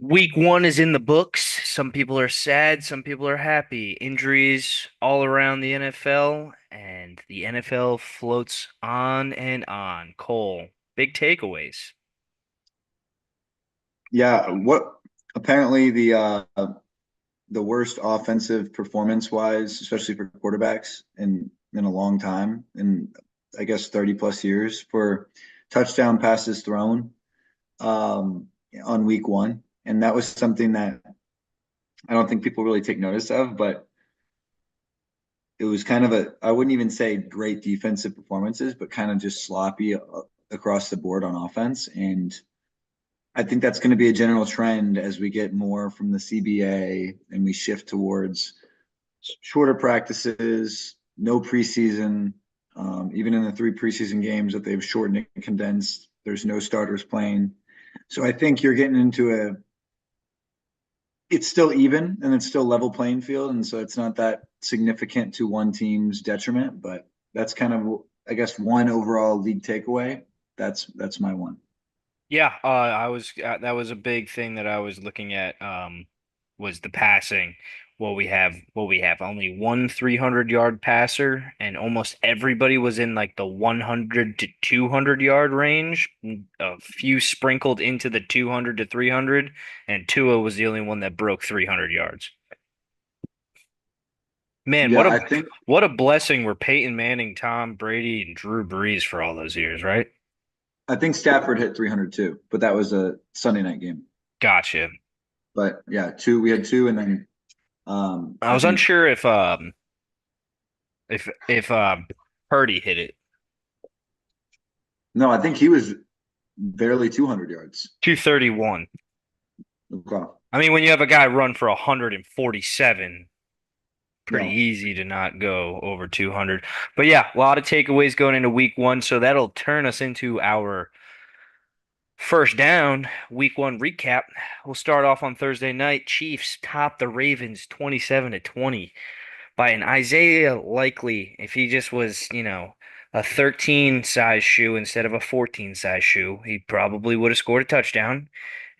Week one is in the books. Some people are sad, some people are happy. Injuries all around the NFL, and the NFL floats on and on. Cole, big takeaways. Yeah, what apparently the worst offensive performance wise, especially for quarterbacks in a long time, in I guess 30 plus years for touchdown passes thrown on week one. And that was something that I don't think people really take notice of, but it was kind of I wouldn't even say great defensive performances, but kind of just sloppy across the board on offense. And I think that's going to be a general trend as we get more from the CBA and we shift towards shorter practices, no preseason. Even in the three preseason games that they've shortened and condensed, there's no starters playing. So I think you're getting into it's still even and it's still level playing field. And so it's not that significant to one team's detriment, but that's kind of, I guess, one overall league takeaway. That's my one. Yeah, I was that was a big thing that I was looking at was the passing. What we have only one 300-yard passer, and almost everybody was in like the 100 to 200 yard range. A few sprinkled into the 200 to 300, and Tua was the only one that broke 300 yards. Man, Yeah, I think what a blessing were Peyton Manning, Tom Brady, and Drew Brees for all those years, right? I think Stafford hit 300 too, but that was a Sunday night game. Gotcha. But yeah, two we had two, and then I I was think unsure if Purdy hit it. no, I think he was barely 200 yards. 231. Okay. I mean, when you have a guy run for 147, pretty Yeah, easy to not go over 200. But yeah, a lot of takeaways going into week one, so that'll turn us into our first down week one recap. We'll start off on Thursday night. Chiefs top the Ravens 27-20 by an Isaiah Likely. If he just was, a 13 size shoe instead of a 14 size shoe, he probably would have scored a touchdown.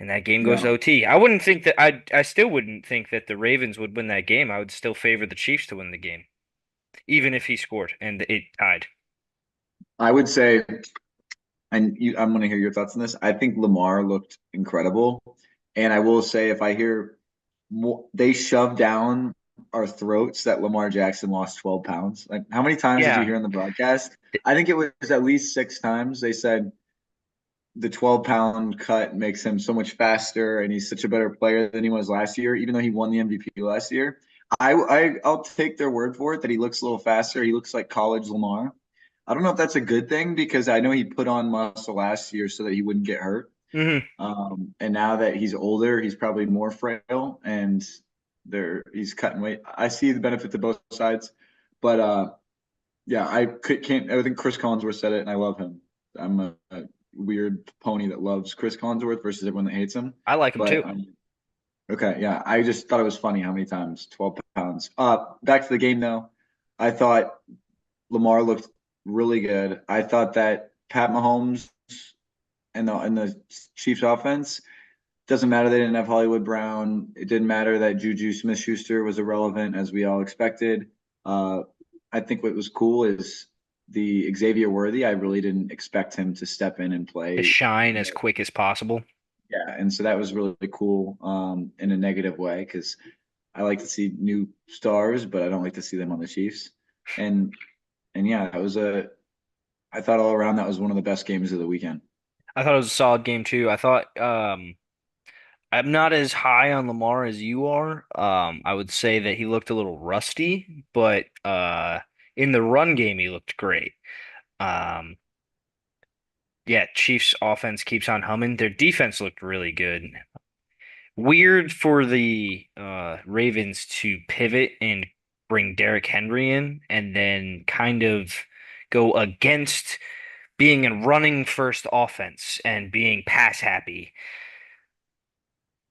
And that game goes yeah. to OT. I wouldn't think that I still wouldn't think that the Ravens would win that game. I would still favor the Chiefs to win the game, even if he scored and it tied. I would say, and I'm going to hear your thoughts on this. I think Lamar looked incredible, and I will say, if I hear more, they shoved down our throats that Lamar Jackson lost 12 pounds. Like, how many times did you Yeah. hear in the broadcast? I think it was at least six times. They said the 12-pound cut makes him so much faster and he's such a better player than he was last year, even though he won the MVP last year. I'll take their word for it that he looks a little faster. He looks like college Lamar. I don't know if that's a good thing because I know he put on muscle last year so that he wouldn't get hurt. Hmm. And now that he's older, he's probably more frail and he's cutting weight. I see the benefit to both sides, but yeah, can't. I think Chris Collinsworth said it, and I love him. I'm a weird pony that loves Chris Collinsworth versus everyone that hates him. I like him But too. okay, yeah, I just thought it was funny how many times 12 pounds. Back to the game though. I thought Lamar looked really good. I thought that Pat Mahomes and the Chiefs offense doesn't matter. They didn't have Hollywood Brown. It didn't matter that Juju Smith-Schuster was irrelevant as we all expected. Uh, I think what was cool is the Xavier Worthy. I really didn't expect him to step in and To play. shine as quick as possible. Yeah, and so that was really cool in a negative way because I like to see new stars, but I don't like to see them on the Chiefs. And and yeah, that was a. I thought all around that was one of the best games of the weekend. I thought it was a solid game too. I thought I'm not as high on Lamar as you are. I would say that he looked a little rusty, but in the run game he looked great. Um, yeah, Chiefs offense keeps on humming. Their defense looked really good. Weird for the Ravens to pivot and bring Derrick Henry in and then kind of go against being a running first offense and being pass happy.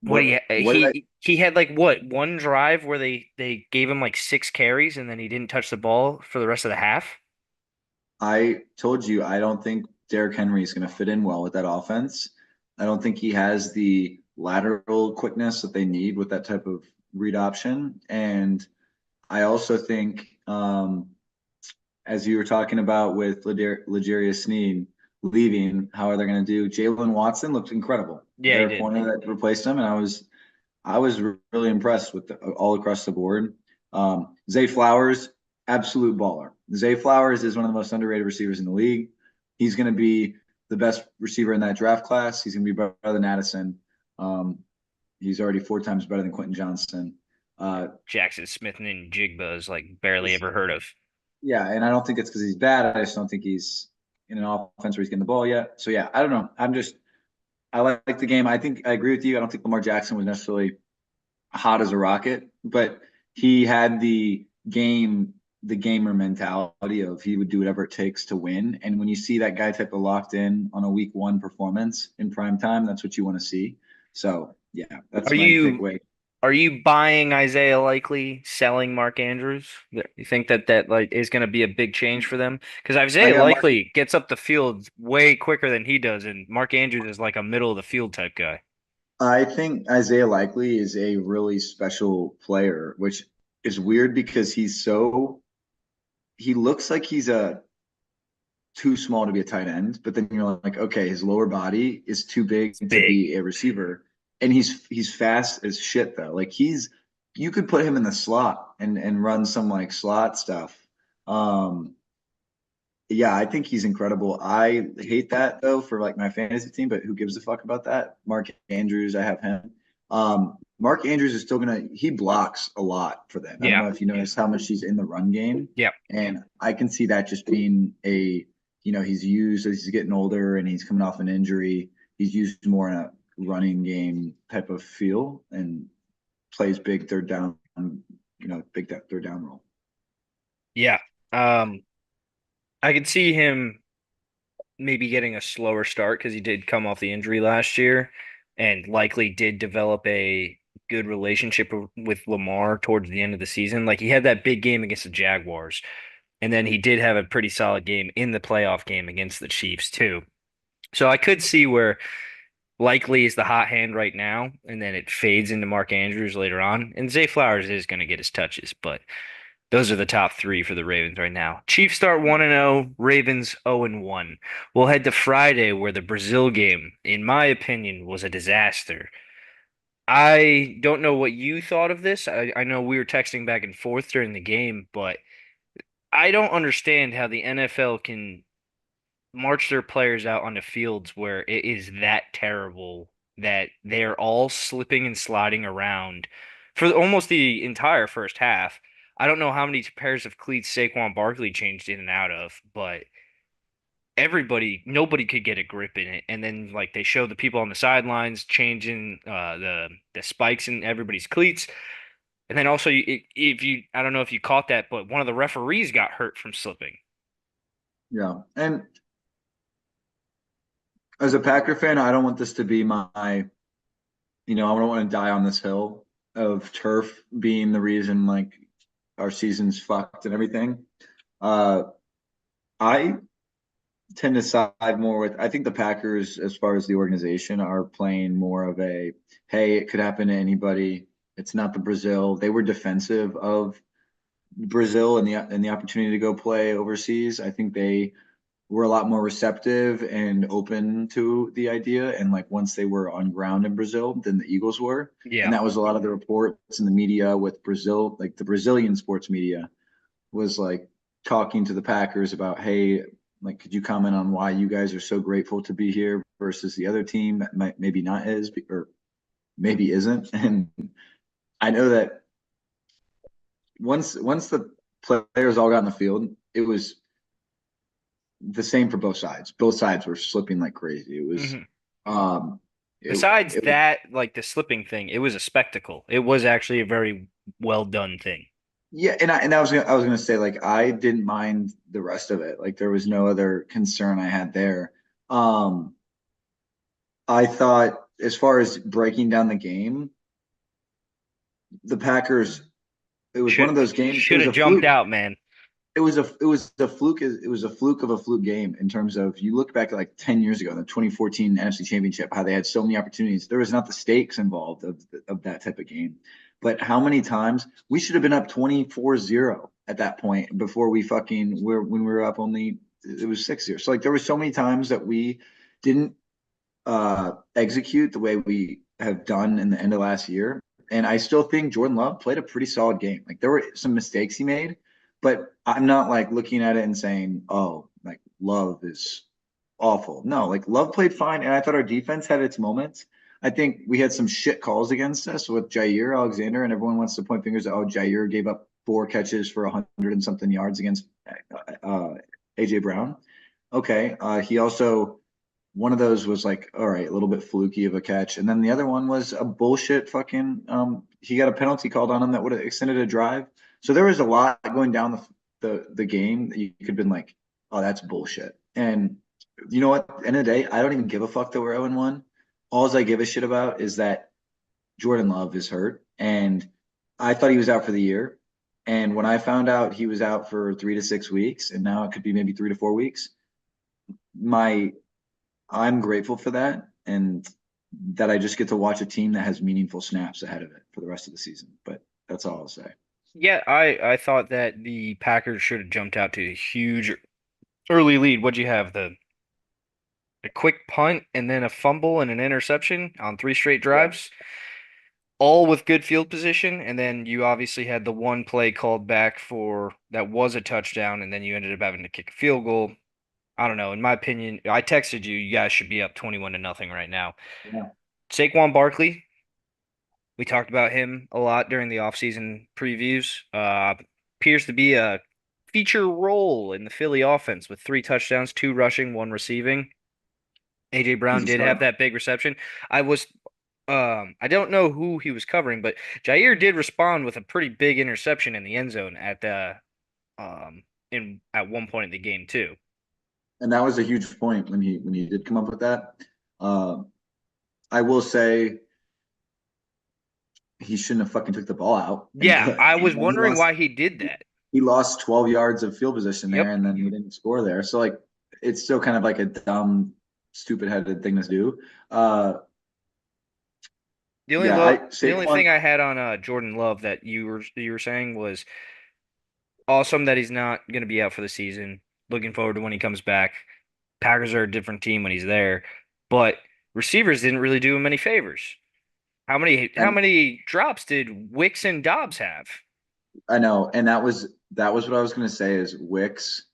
What What what did he had like what one drive where they gave him like six carries and then he didn't touch the ball for the rest of the half. I told you I don't think Derrick Henry is going to fit in well with that offense. I don't think he has the lateral quickness that they need with that type of read option. And I also think, as you were talking about with L'Jarius Sneed leaving, how are they going to do? Jalen Watson looked incredible. Yeah, he Their did. corner that replaced him, and I was really impressed with all across the board. Zay Flowers, absolute baller. Zay Flowers is one of the most underrated receivers in the league. He's going to be the best receiver in that draft class. He's going to be better than Addison. Um, he's already 4 times better than Quentin Johnston. Uh, Jackson Smith and Jigba is like barely ever heard of. yeah, and I don't think it's because he's bad. I just don't think he's in an offense where he's getting the ball yet. So yeah, I don't know. I like the game. I think I agree with you. I don't think Lamar Jackson was necessarily hot as a rocket, but he had the gamer mentality of he would do whatever it takes to win. And when you see that guy type of locked in on a week one performance in prime time, that's what you want to see. So yeah, Are that's my you takeaway. are you buying Isaiah Likely, selling Mark Andrews? You think that like is going to be a big change for them? Because I Isaiah got Mark. Likely gets up the field way quicker than he does, and Mark Andrews is like a middle of the field type guy. I think Isaiah Likely is a really special player, which is weird because he looks like he's a too small to be a tight end, but then you're like, okay, his lower body is too It's big to big. be a receiver, and he's fast as shit though. Like you could put him in the slot and run some like slot stuff. Um, yeah, I think he's incredible. I hate that though for like my fantasy team, but who gives a fuck about that? Mark Andrews, I have him. Mark Andrews is still he blocks a lot for them. I don't Yeah, know if you noticed how much he's in the run game. yeah, And I can see that just being he's used as he's getting older and he's coming off an injury. He's used more in a running game type of feel and plays big third down, big third down role. yeah. Um, I could see him maybe getting a slower start because he did come off the injury last year, and likely did develop a good relationship with Lamar towards the end of the season. Like he had that big game against the Jaguars. And then he did have a pretty solid game in the playoff game against the Chiefs too. So I could see where likely is the hot hand right now, and then it fades into Mark Andrews later on. And Zay Flowers is going to get his touches, but those are the top three for the Ravens right now. Chiefs start 1-0, Ravens 0-1. We'll head to Friday where the Brazil game, in my opinion, was a disaster. I don't know what you thought of this. I know we were texting back and forth during the game, but I don't understand how the NFL can march their players out onto fields where it is that terrible that they're all slipping and sliding around for almost the entire first half. I don't know how many pairs of cleats Saquon Barkley changed in and out of, but nobody could get a grip in it. And then like they show the people on the sidelines changing the spikes in everybody's cleats. And then also, if you, I don't know if you caught that, but one of the referees got hurt from slipping. Yeah. And as a Packer fan, I don't want this to be I don't want to die on this hill of turf being the reason like our season's fucked and everything. Uh, I tend to side more with, I think the Packers, as far as the organization, are playing more of a, hey, it could happen to anybody. It's not the Brazil. They were defensive of Brazil and the opportunity to go play overseas. I think they were a lot more receptive and open to the idea. And like once they were on ground in Brazil than the Eagles were. And Yeah. that was a lot of the reports in the media with Brazil, like the Brazilian sports media was like talking to the Packers about, hey, like, could you comment on why you guys are so grateful to be here versus the other team that maybe not is or maybe isn't? And I know that once the players all got in the field, it was the same for both sides. Both sides were slipping like crazy. It was, Mhm. um, it, Besides it was, that, like the slipping thing, it was a spectacle. It was actually a very well done thing. yeah. And I was gonna say like I didn't mind the rest of it. Like there was no other concern I had there. Um, I thought as far as breaking down the game, the Packers, it was one Should of those games. It should was have a jumped fluke. out, man. it was a fluke of a fluke game in terms of you look back at like 10 years ago, the 2014 NFC Championship, how they had so many opportunities. There was not the stakes involved of that type of game. But how many times we should have been up 24-0 at that point before we fucking were when we were up only it was 6-0. So like there were so many times that we didn't execute the way we have done in the end of last year. And I still think Jordan Love played a pretty solid game. Like there were some mistakes he made, but I'm not like looking at it and saying, oh, like Love is awful. No, like Love played fine. And I thought our defense had its moments. I think we had some shit calls against us with Jair Alexander, and everyone wants to point fingers at, oh, Jair gave up 4 catches for 100 and something yards against uh, AJ Brown. Okay. He also one of those was like, all right, a little bit fluky of a catch. And then the other one was a bullshit fucking he got a penalty called on him that would have extended a drive. So there was a lot going down the game that you could have been like, oh, that's bullshit. And you know what? At the end of the day, I don't even give a fuck that we're 0-1. All I give a shit about is that Jordan Love is hurt. And I thought he was out for the year. And when I found out he was out for 3 to 6 weeks, and now it could be maybe 3 to 4 weeks, my I'm grateful for that and that I just get to watch a team that has meaningful snaps ahead of it for the rest of the season. But that's all I'll say. Yeah, I thought that the Packers should have jumped out to a huge early lead. What'd you have? The a quick punt and then a fumble and an interception on 3 straight Yeah. drives, all with good field position. And then you obviously had the one play called back for that was a touchdown, and then you ended up having to kick a field goal. I don't know. In my opinion, I texted you, you guys should be up 21-0 right now. Yeah. Saquon Barkley, we talked about him a lot during the offseason previews. Appears to be a feature role in the Philly offense with 3 touchdowns, 2 rushing, 1 receiving. AJ He's Brown a did have stud. that big reception. I was I don't know who he was covering, but Jair did respond with a pretty big interception in the end zone at the in at one point in the game too. And that was a huge point when he did come up with that. Uh, I will say he shouldn't have fucking took the ball out. And Yeah, I was he wondering lost why he did that. he lost 12 yards of field position there Yep. and then he didn't score there. So like it's still kind of like a dumb, stupid headed thing to do. Yeah, I The only Saquon thing I had on Jordan Love that you were saying was awesome that he's not going to be out for the season. Looking forward to when he comes back. Packers are a different team when he's there, but receivers didn't really do him any favors. How and many drops did Wicks and Dobbs have? I know, and that was what I was gonna say is Wicks.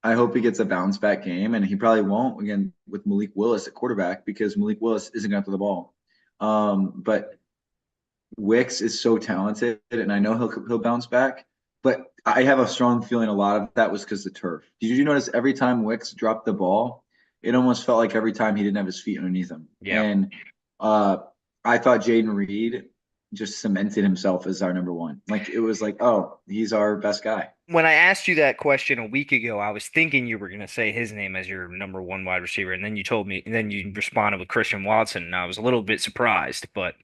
I hope he gets a bounce back game, and he probably won't again with Malik Willis at quarterback because Malik Willis isn't going to throw the ball. But Wicks is so talented, and I know he'll bounce back. But I have a strong feeling a lot of that was because of the turf. Did you notice every time Wicks dropped the ball, it almost felt like every time he didn't have his feet underneath him. Yeah. And uh, I thought Jaden Reed just cemented himself as our number one. Like it was like, oh, he's our best guy. When I asked you that question a week ago, I was thinking you were going to say his name as your number one wide receiver, and then you told me, and then you responded with Christian Watson, and I was a little bit surprised. But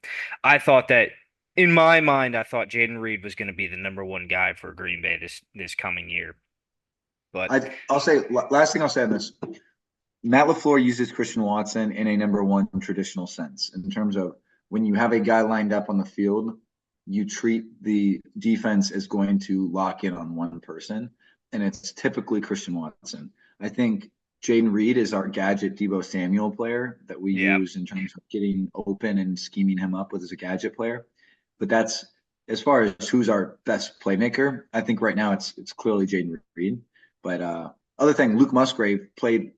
I thought that, in my mind, I thought Jaden Reed was going to be the number one guy for Green Bay this coming year. But I'll say last thing I'll say on this. Matt LaFleur uses Christian Watson in a number one traditional sense in terms of when you have a guy lined up on the field, you treat the defense as going to lock in on one person, and it's typically Christian Watson. I think Jaden Reed is our gadget Debo Samuel player that we yeah, use in terms of getting open and scheming him up with as a gadget player. But that's as far as who's our best playmaker. I think right now it's clearly Jaden Reed. But other thing, Luke Musgrave played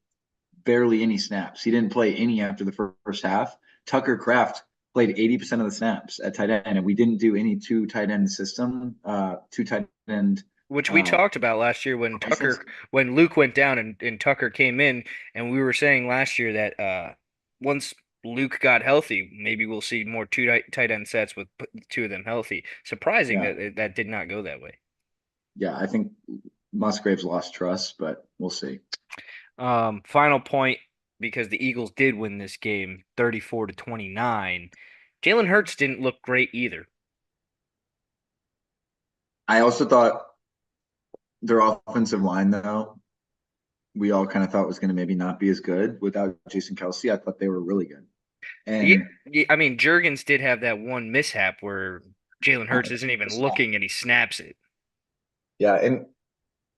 barely any snaps. He didn't play any after the first half. Tucker Kraft played 80% of the snaps at tight end, and we didn't do any two tight end system, two tight end which we uh, talked about last year formations. when Luke went down and Tucker came in, and we were saying last year that once Luke got healthy, maybe we'll see more tight end sets with two of them healthy. Surprising Yeah, that that did not go that way. yeah. I think Musgrave's lost trust, but we'll see. Final point because the Eagles did win this game 34-29. Jalen Hurts didn't look great either. I also thought their offensive line though, we all kind of thought was going to maybe not be as good without Jason Kelsey. I thought they were really good. Yeah, And yeah, I mean, Jurgens did have that one mishap where Jalen uh, Hurts isn't even looking and he snaps it. yeah, and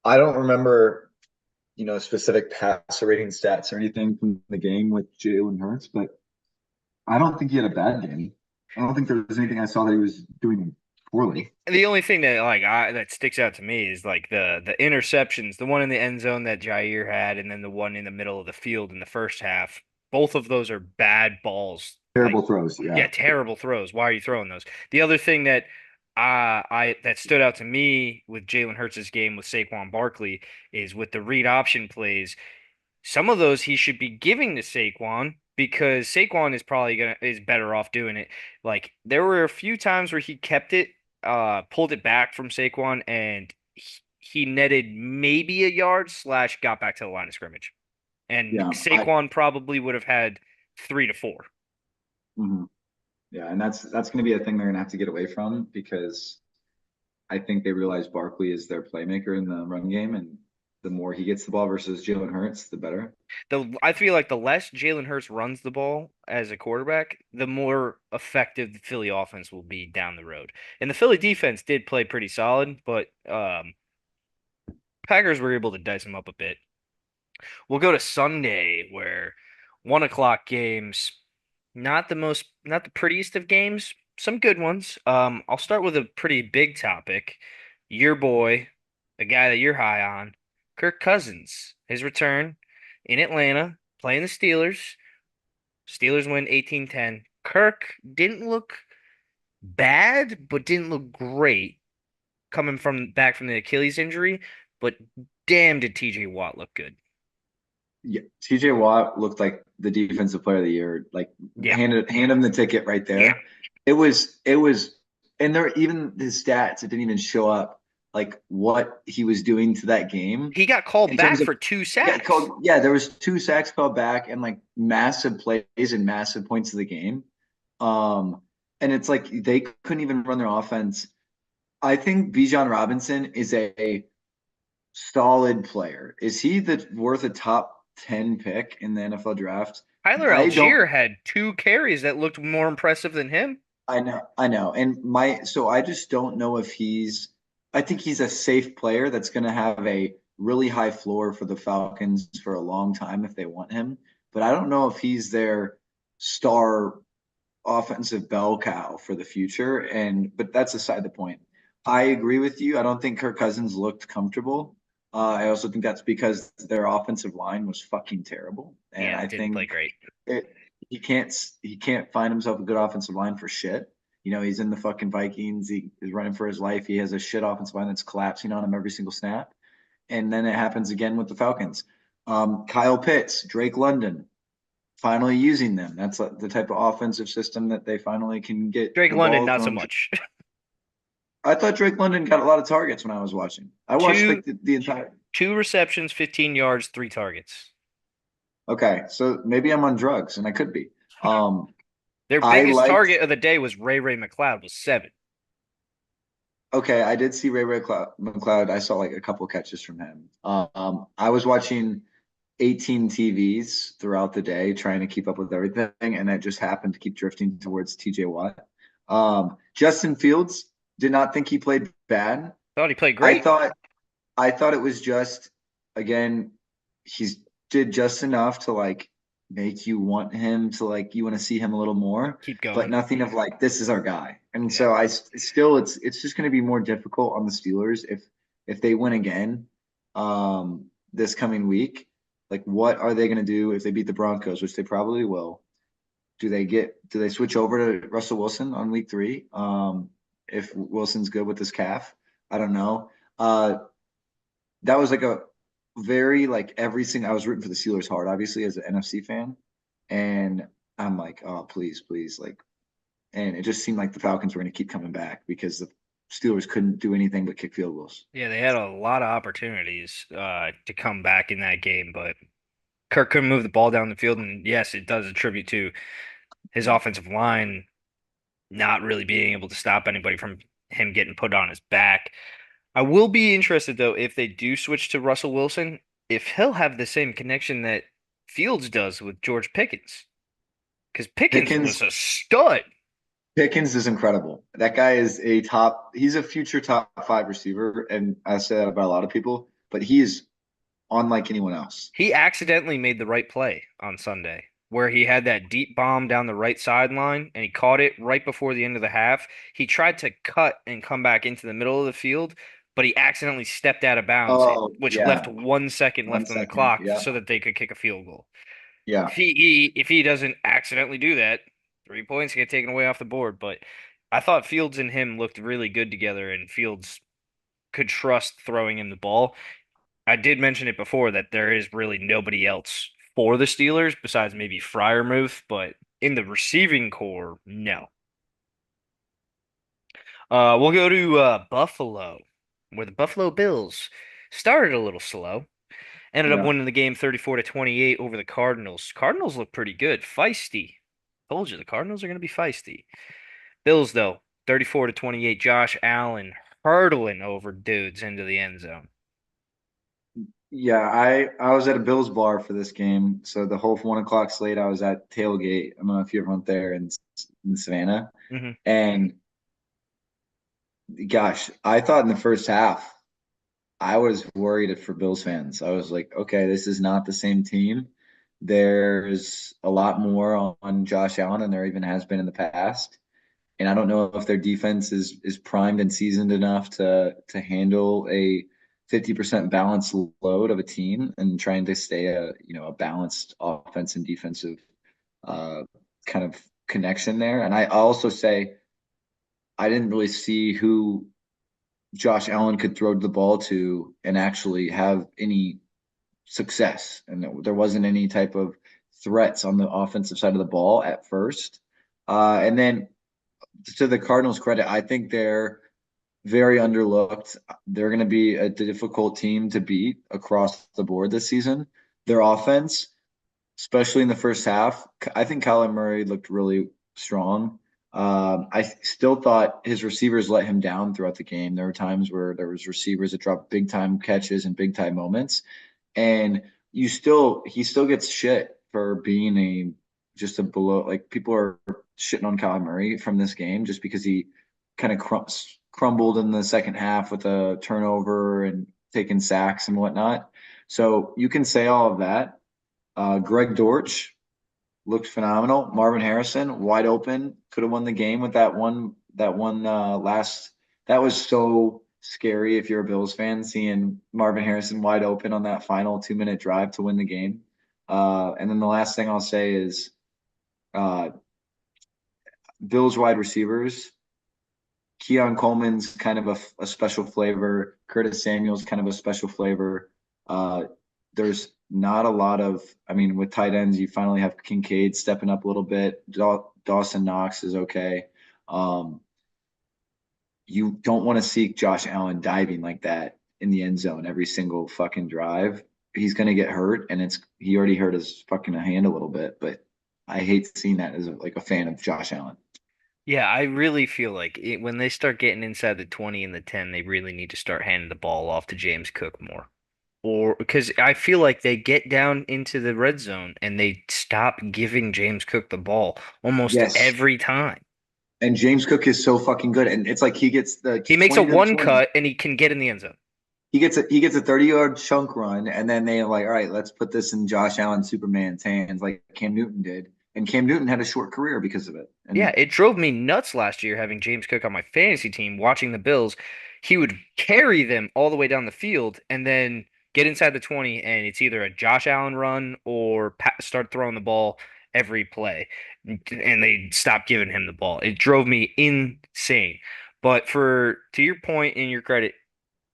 I don't remember, specific passer rating stats or anything from the game with Jalen Hurts, but I don't think he had a bad game. I don't think there was anything I saw that he was doing poorly. And the only thing that that sticks out to me is like the interceptions, the one in the end zone that Jair had, and then the one in the middle of the field in the first half. Both of those are bad balls. Like, Terrible throws. yeah, Yeah. terrible throws. Why are you throwing those? The other thing that I that stood out to me with Jalen Hurts' game with Saquon Barkley is with the read option plays. Some of those he should be giving to Saquon because Saquon is probably gonna is better off doing it. Like there were a few times where he kept it, pulled it back from Saquon, and he netted maybe a yard slash got back to the line of scrimmage. And Yeah. Saquon probably would have had 3 to 4. Mhm. Yeah, and that's going to be a thing they're going to have to get away from because I think they realize Barkley is their playmaker in the run game, and the more he gets the ball versus Jalen Hurts, the better. I feel like the less Jalen Hurts runs the ball as a quarterback, the more effective the Philly offense will be down the road. And the Philly defense did play pretty solid, but Packers were able to dice them up a bit. We'll go to Sunday where 1 o'clock games, not the prettiest of games, some good ones. I'll start with a pretty big topic. Your boy, the guy that you're high on, Kirk Cousins, his return in Atlanta, playing the Steelers. Steelers win 18-10. Kirk didn't look bad, but didn't look great coming from back from the Achilles injury, but damn did TJ Watt look good. Yeah, TJ Watt looked like the defensive player of the year. Like Yeah. hand him the ticket right Yeah. there. It was, and there even his stats. It didn't even show up like what he was doing to that game He got called in terms back of for 2 sacks. there was two sacks called back and like massive plays and massive points of the game. Um, and it's like they couldn't even run their offense. I think Bijan Robinson is a solid player. Is he the worth a top 10 pick in the NFL draft? Tyler I don't Algier had 2 carries that looked more impressive than him. I know. And I just don't know if I think he's a safe player that's going to have a really high floor for the Falcons for a long time if they want him, but I don't know if he's their star offensive bell cow for the future. But that's aside the point. I agree with you. I don't think Kirk Cousins looked comfortable. I also think that's because their offensive line was fucking terrible, and Yeah, I didn't play think great. it, he can't find himself a good offensive line for shit. He's in the fucking Vikings. He is running for his life. He has a shit offensive line that's collapsing on him every single snap, and then it happens again with the Falcons. Kyle Pitts, Drake London, finally using them. That's the type of offensive system that they finally can get Drake the London, ball not so thrown. much. I thought Drake London got a lot of targets when I was watching. I watched Two like the entire. 2 receptions, 15 yards, 3 targets. Okay, so maybe I'm on drugs, and I could be. Their I biggest liked. target of the day was Ray McLeod with 7. Okay, I did see Ray McLeod. I saw like a couple catches from him. I was watching 18 TVs throughout the day, trying to keep up with everything, and I just happened to keep drifting towards TJ Watt. Justin Fields did not think he played bad. Thought he played I great. thought I thought it was just again, he's did just enough to like make you want him to like you want to see him a little more, Keep but going. nothing of like this is our guy. And Yeah. so still it's just going to be more difficult on the Steelers if they win again this coming week. Like what are they going to do if they beat the Broncos, which they probably will? Do they switch over to Russell Wilson on week 3? If Wilson's good with his calf, I don't know. That was like a very like every single. I was rooting for the Steelers hard, obviously as an NFC fan, and I'm like, oh please, please, like, and it just seemed like the Falcons were going to keep coming back because the Steelers couldn't do anything but kick field goals. Yeah, they had a lot of opportunities to come back in that game, but Kirk couldn't move the ball down the field. And yes, it does attribute to his offensive line not really being able to stop anybody from him getting put on his back. I will be interested though if they do switch to Russell Wilson, if he'll have the same connection that Fields does with George Pickens, because Pickens was Pickens a stud. Pickens is incredible. That guy is he's a future top five receiver. And I say that about a lot of people, but he is unlike anyone else. He accidentally made the right play on Sunday, where he had that deep bomb down the right sideline and he caught it right before the end of the half. He tried to cut and come back into the middle of the field, but he accidentally stepped out of bounds, Oh, which left yeah. 1 second One left on the second. clock Yeah. so that they could kick a field goal. Yeah. If he doesn't accidentally do that, 3 points get taken away off the board. But I thought Fields and him looked really good together, and Fields could trust throwing him the ball. I did mention it before that there is really nobody else for the Steelers besides maybe Freiermuth, but in the receiving core, no. We'll go to Buffalo, where the Buffalo Bills started a little slow, ended up Yeah. winning the game 34 to 28 over the Cardinals. Cardinals look pretty good, feisty. Told you the Cardinals are going to be feisty. Bills though, 34 to 28. Josh Allen hurdling over dudes into the end zone. Yeah, I was at a Bills bar for this game. So the whole 1 o'clock slate, I was at tailgate. I don't know if you ever went there in Savannah. Hmm. And gosh, I thought in the first half, I was worried for Bills fans. I was like, okay, this is not the same team. There's a lot more on Josh Allen than there even has been in the past. And I don't know if their defense is primed and seasoned enough to handle a 50% balanced load of a team and trying to stay a balanced offense and defensive uh, kind of connection there. And I also say I didn't really see who Josh Allen could throw the ball to and actually have any success. And there wasn't any type of threats on the offensive side of the ball at first. And then to the Cardinals' credit, I think they're very underlooked. They're going to be a difficult team to beat across the board this season. Their offense, especially in the first half, I think Kyler Murray looked really strong. I still thought his receivers let him down throughout the game. There were times where there was receivers that dropped big time catches and big time moments, and he still gets shit for being a just a below like people are shitting on Kyler Murray from this game just because he kind of crumbled in the second half with a turnover and taking sacks and whatnot. So you can say all of that. Greg Dortch looked phenomenal. Marvin Harrison wide open, could have won the game with that one last. That was so scary if you're a Bills fan seeing Marvin Harrison wide open on that final 2 minute drive to win the game. And then the last thing I'll say is uh, Bills wide receivers. Keon Coleman's kind of a special flavor. Curtis Samuel's kind of a special flavor. Uh, there's not a lot of, I mean, with tight ends, you finally have Kincaid stepping up a little bit. Dawson Knox is okay. Um, you don't want to see Josh Allen diving like that in the end zone every single fucking drive. He's going to get hurt, and he already hurt his fucking hand a little bit. But I hate seeing that as like a fan of Josh Allen. Yeah, I really feel like when they start getting inside the 20 and the 10, they really need to start handing the ball off to James Cook more. Or because I feel like they get down into the red zone and they stop giving James Cook the ball almost Yes, every time. and James Cook is so fucking good, and it's like he gets the He makes a 20 to the one 20. cut and he can get in the end zone. He gets a 30-yard chunk run, and then they're like, all right, let's put this in Josh Allen Superman's hands, like Cam Newton did. And Cam Newton had a short career because of it. Yeah, And it drove me nuts last year having James Cook on my fantasy team watching the Bills. He would carry them all the way down the field and then get inside the 20, and it's either a Josh Allen run or start throwing the ball every play. And they stopped giving him the ball. It drove me insane. But to your point and your credit,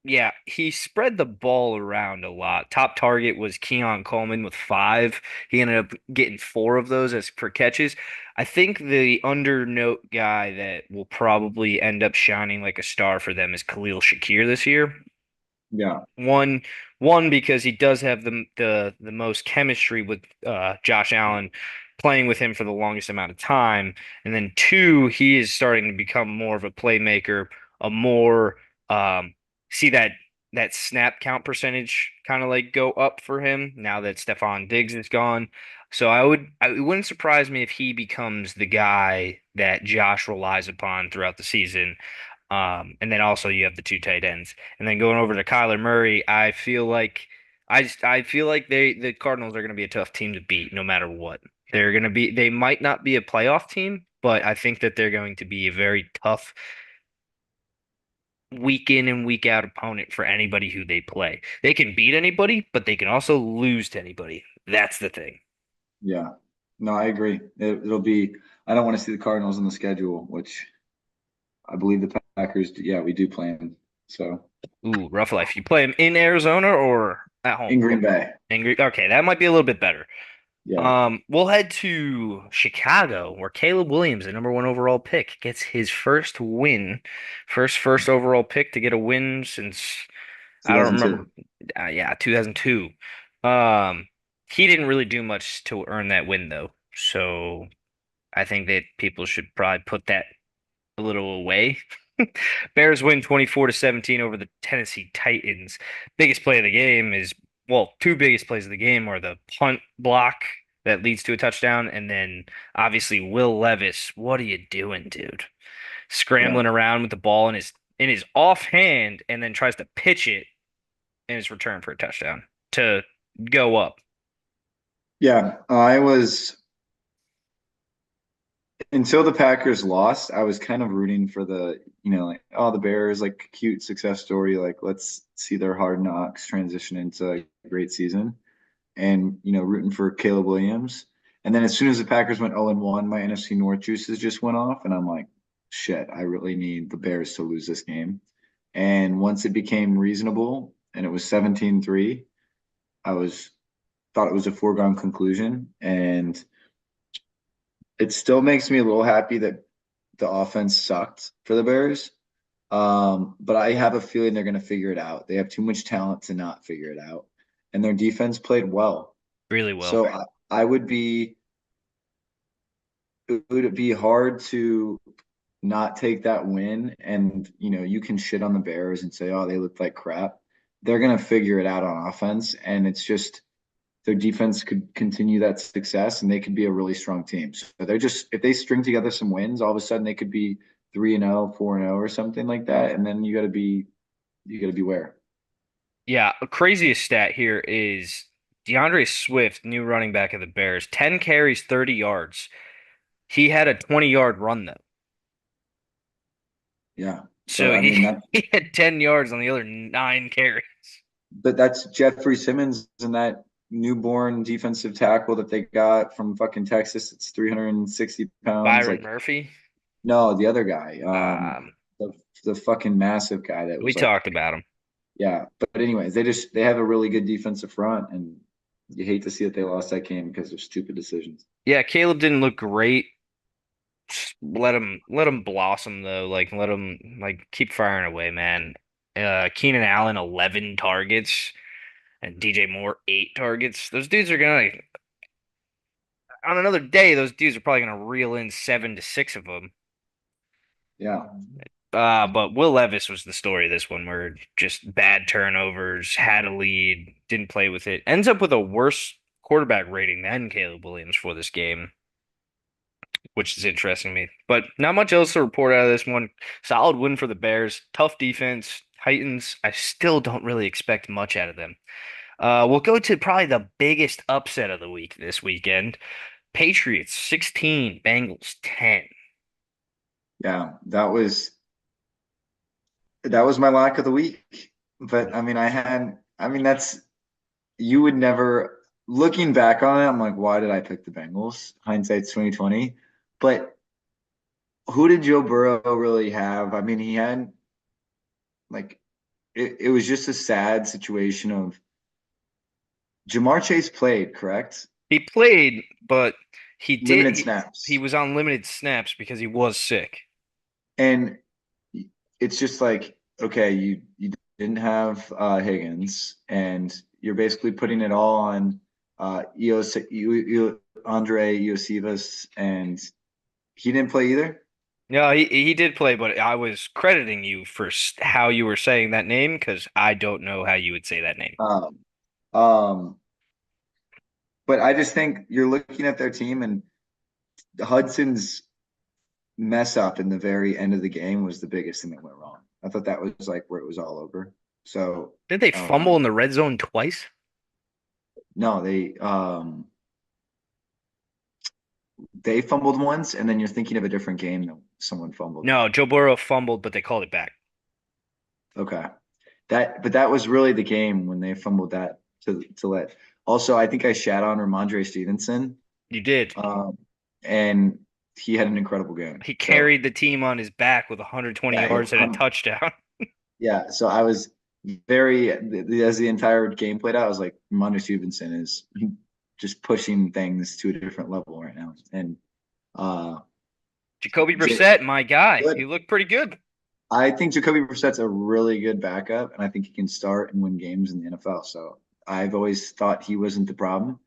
yeah, he spread the ball around a lot. Top target was Keon Coleman with five. He ended up getting four of those as per catches. I think the undernote guy that will probably end up shining like a star for them is Khalil Shakir this year. yeah, One, one because he does have the most chemistry with Josh Allen playing with him for the longest amount of time, and then two, he is starting to become more of a playmaker, a more see that snap count percentage kind of like go up for him now that Stephon Diggs is gone. So it wouldn't surprise me if he becomes the guy that Josh relies upon throughout the season. And then also you have the two tight ends. And then going over to Kyler Murray, I feel like the Cardinals are going to be a tough team to beat no matter what. They might not be a playoff team, but I think that they're going to be a very tough week in and week out opponent for anybody who they play. They can beat anybody, but they can also lose to anybody. That's the thing. Yeah. No, I agree. It'll be. I don't want to see the Cardinals on the schedule, which I believe the Packers. Yeah, we do play them. So Ooh, rough life. You play them in Arizona or at home? in Green Bay. Angry. Okay, that might be a little bit better. Yeah. We'll head to Chicago, where Caleb Williams, the number one overall pick, gets his first win, first overall pick to get a win since I don't 2002. remember. Yeah, 2002. Um, he didn't really do much to earn that win though, so I think that people should probably put that a little away. Bears win 24 to 17 over the Tennessee Titans. Biggest play of the game is, well, two biggest plays of the game are the punt block that leads to a touchdown, and then obviously Will Levis. What are you doing, dude? Yeah. Scrambling around with the ball in his offhand, and then tries to pitch it in his return for a touchdown to go up. Yeah. I was until the Packers lost, I was kind of rooting for like, oh, the Bears, like cute success story. Like, let's see their hard knocks transition into a great season. And, rooting for Caleb Williams. And then as soon as the Packers went 0-1, my NFC North juices just went off. And I'm like, shit, I really need the Bears to lose this game. And once it became reasonable and it was 17-3, I was thought it was a foregone conclusion. And it still makes me a little happy that the offense sucked for the Bears. But I have a feeling they're going to figure it out. They have too much talent to not figure it out. And their defense played well. Really well. So I would be, would it be hard to not take that win? And, you can shit on the Bears and say, oh, they looked like crap. They're going to figure it out on offense. And it's just their defense could continue that success and they could be a really strong team. So they're just, if they string together some wins, all of a sudden they could be 3-0, 4-0 or something like that. And then you got to beware. Yeah, a craziest stat here is DeAndre Swift, new running back of the Bears, 10 carries, 30 yards. He had a 20-yard run though. Yeah. But So I he, mean, that, he had 10 yards on the other nine carries. but that's Jeffrey Simmons and that newborn defensive tackle that they got from fucking Texas. It's 360 pounds. Byron Like, Murphy. no, the other guy, Um, the, the fucking massive guy that we was like, talked about him. yeah. But anyways, they have a really good defensive front, and you hate to see that they lost that game because of stupid decisions. Yeah, Caleb didn't look great. Just let him blossom though. Like let him like keep firing away, man. Keenan Allen 11 targets and DJ Moore 8 targets. Those dudes are gonna on another day. Those dudes are probably gonna reel in 7 to 6 of them. Yeah, But Will Levis was the story of this one, where just bad turnovers, had a lead, didn't play with it. Ends up with a worse quarterback rating than Caleb Williams for this game, which is interesting to me. But not much else to report out of this one. Solid win for the Bears. Tough defense. Titans, I still don't really expect much out of them. We'll go to probably the biggest upset of the week this weekend. Patriots 16, Bengals 10. yeah, that was my lock of the week. But I mean, that's you would never. Looking back on it, I'm like, why did I pick the Bengals? Hindsight's 2020. But who did Joe Burrow really have? I mean, he had like it was just a sad situation of Jamar Chase played, correct? He played, but Limited he snaps. was on limited snaps because he was sick. And it's just like, okay, you didn't have Higgins, and you're basically putting it all on Andre Iosivas, and he didn't play either. No, he did play, but I was crediting you for how you were saying that name because I don't know how you would say that name. Um, um, but I just think you're looking at their team, and Hudson's mess up in the very end of the game was the biggest thing that went wrong. I thought that was like where it was all over. So Did they fumble um, in the red zone twice? no, they fumbled once, and then you're thinking of a different game that someone fumbled. No, Joe Burrow fumbled, but they called it back. Okay, that was really the game when they fumbled that to let. Also, I think I shat on Ramondre Stevenson, You did. um, and he had an incredible game. He So carried the team on his back with 120 yeah, yards and a touchdown. yeah. So I was very as the entire game played out, I was like, Ramondre Stevenson is just pushing things to a different level right now, and uh, Jacoby J- Brissett, my guy. good. He looked pretty good. I think Jacoby Brissett's a really good backup, and I think he can start and win games in the NFL. So I've always thought he wasn't the problem.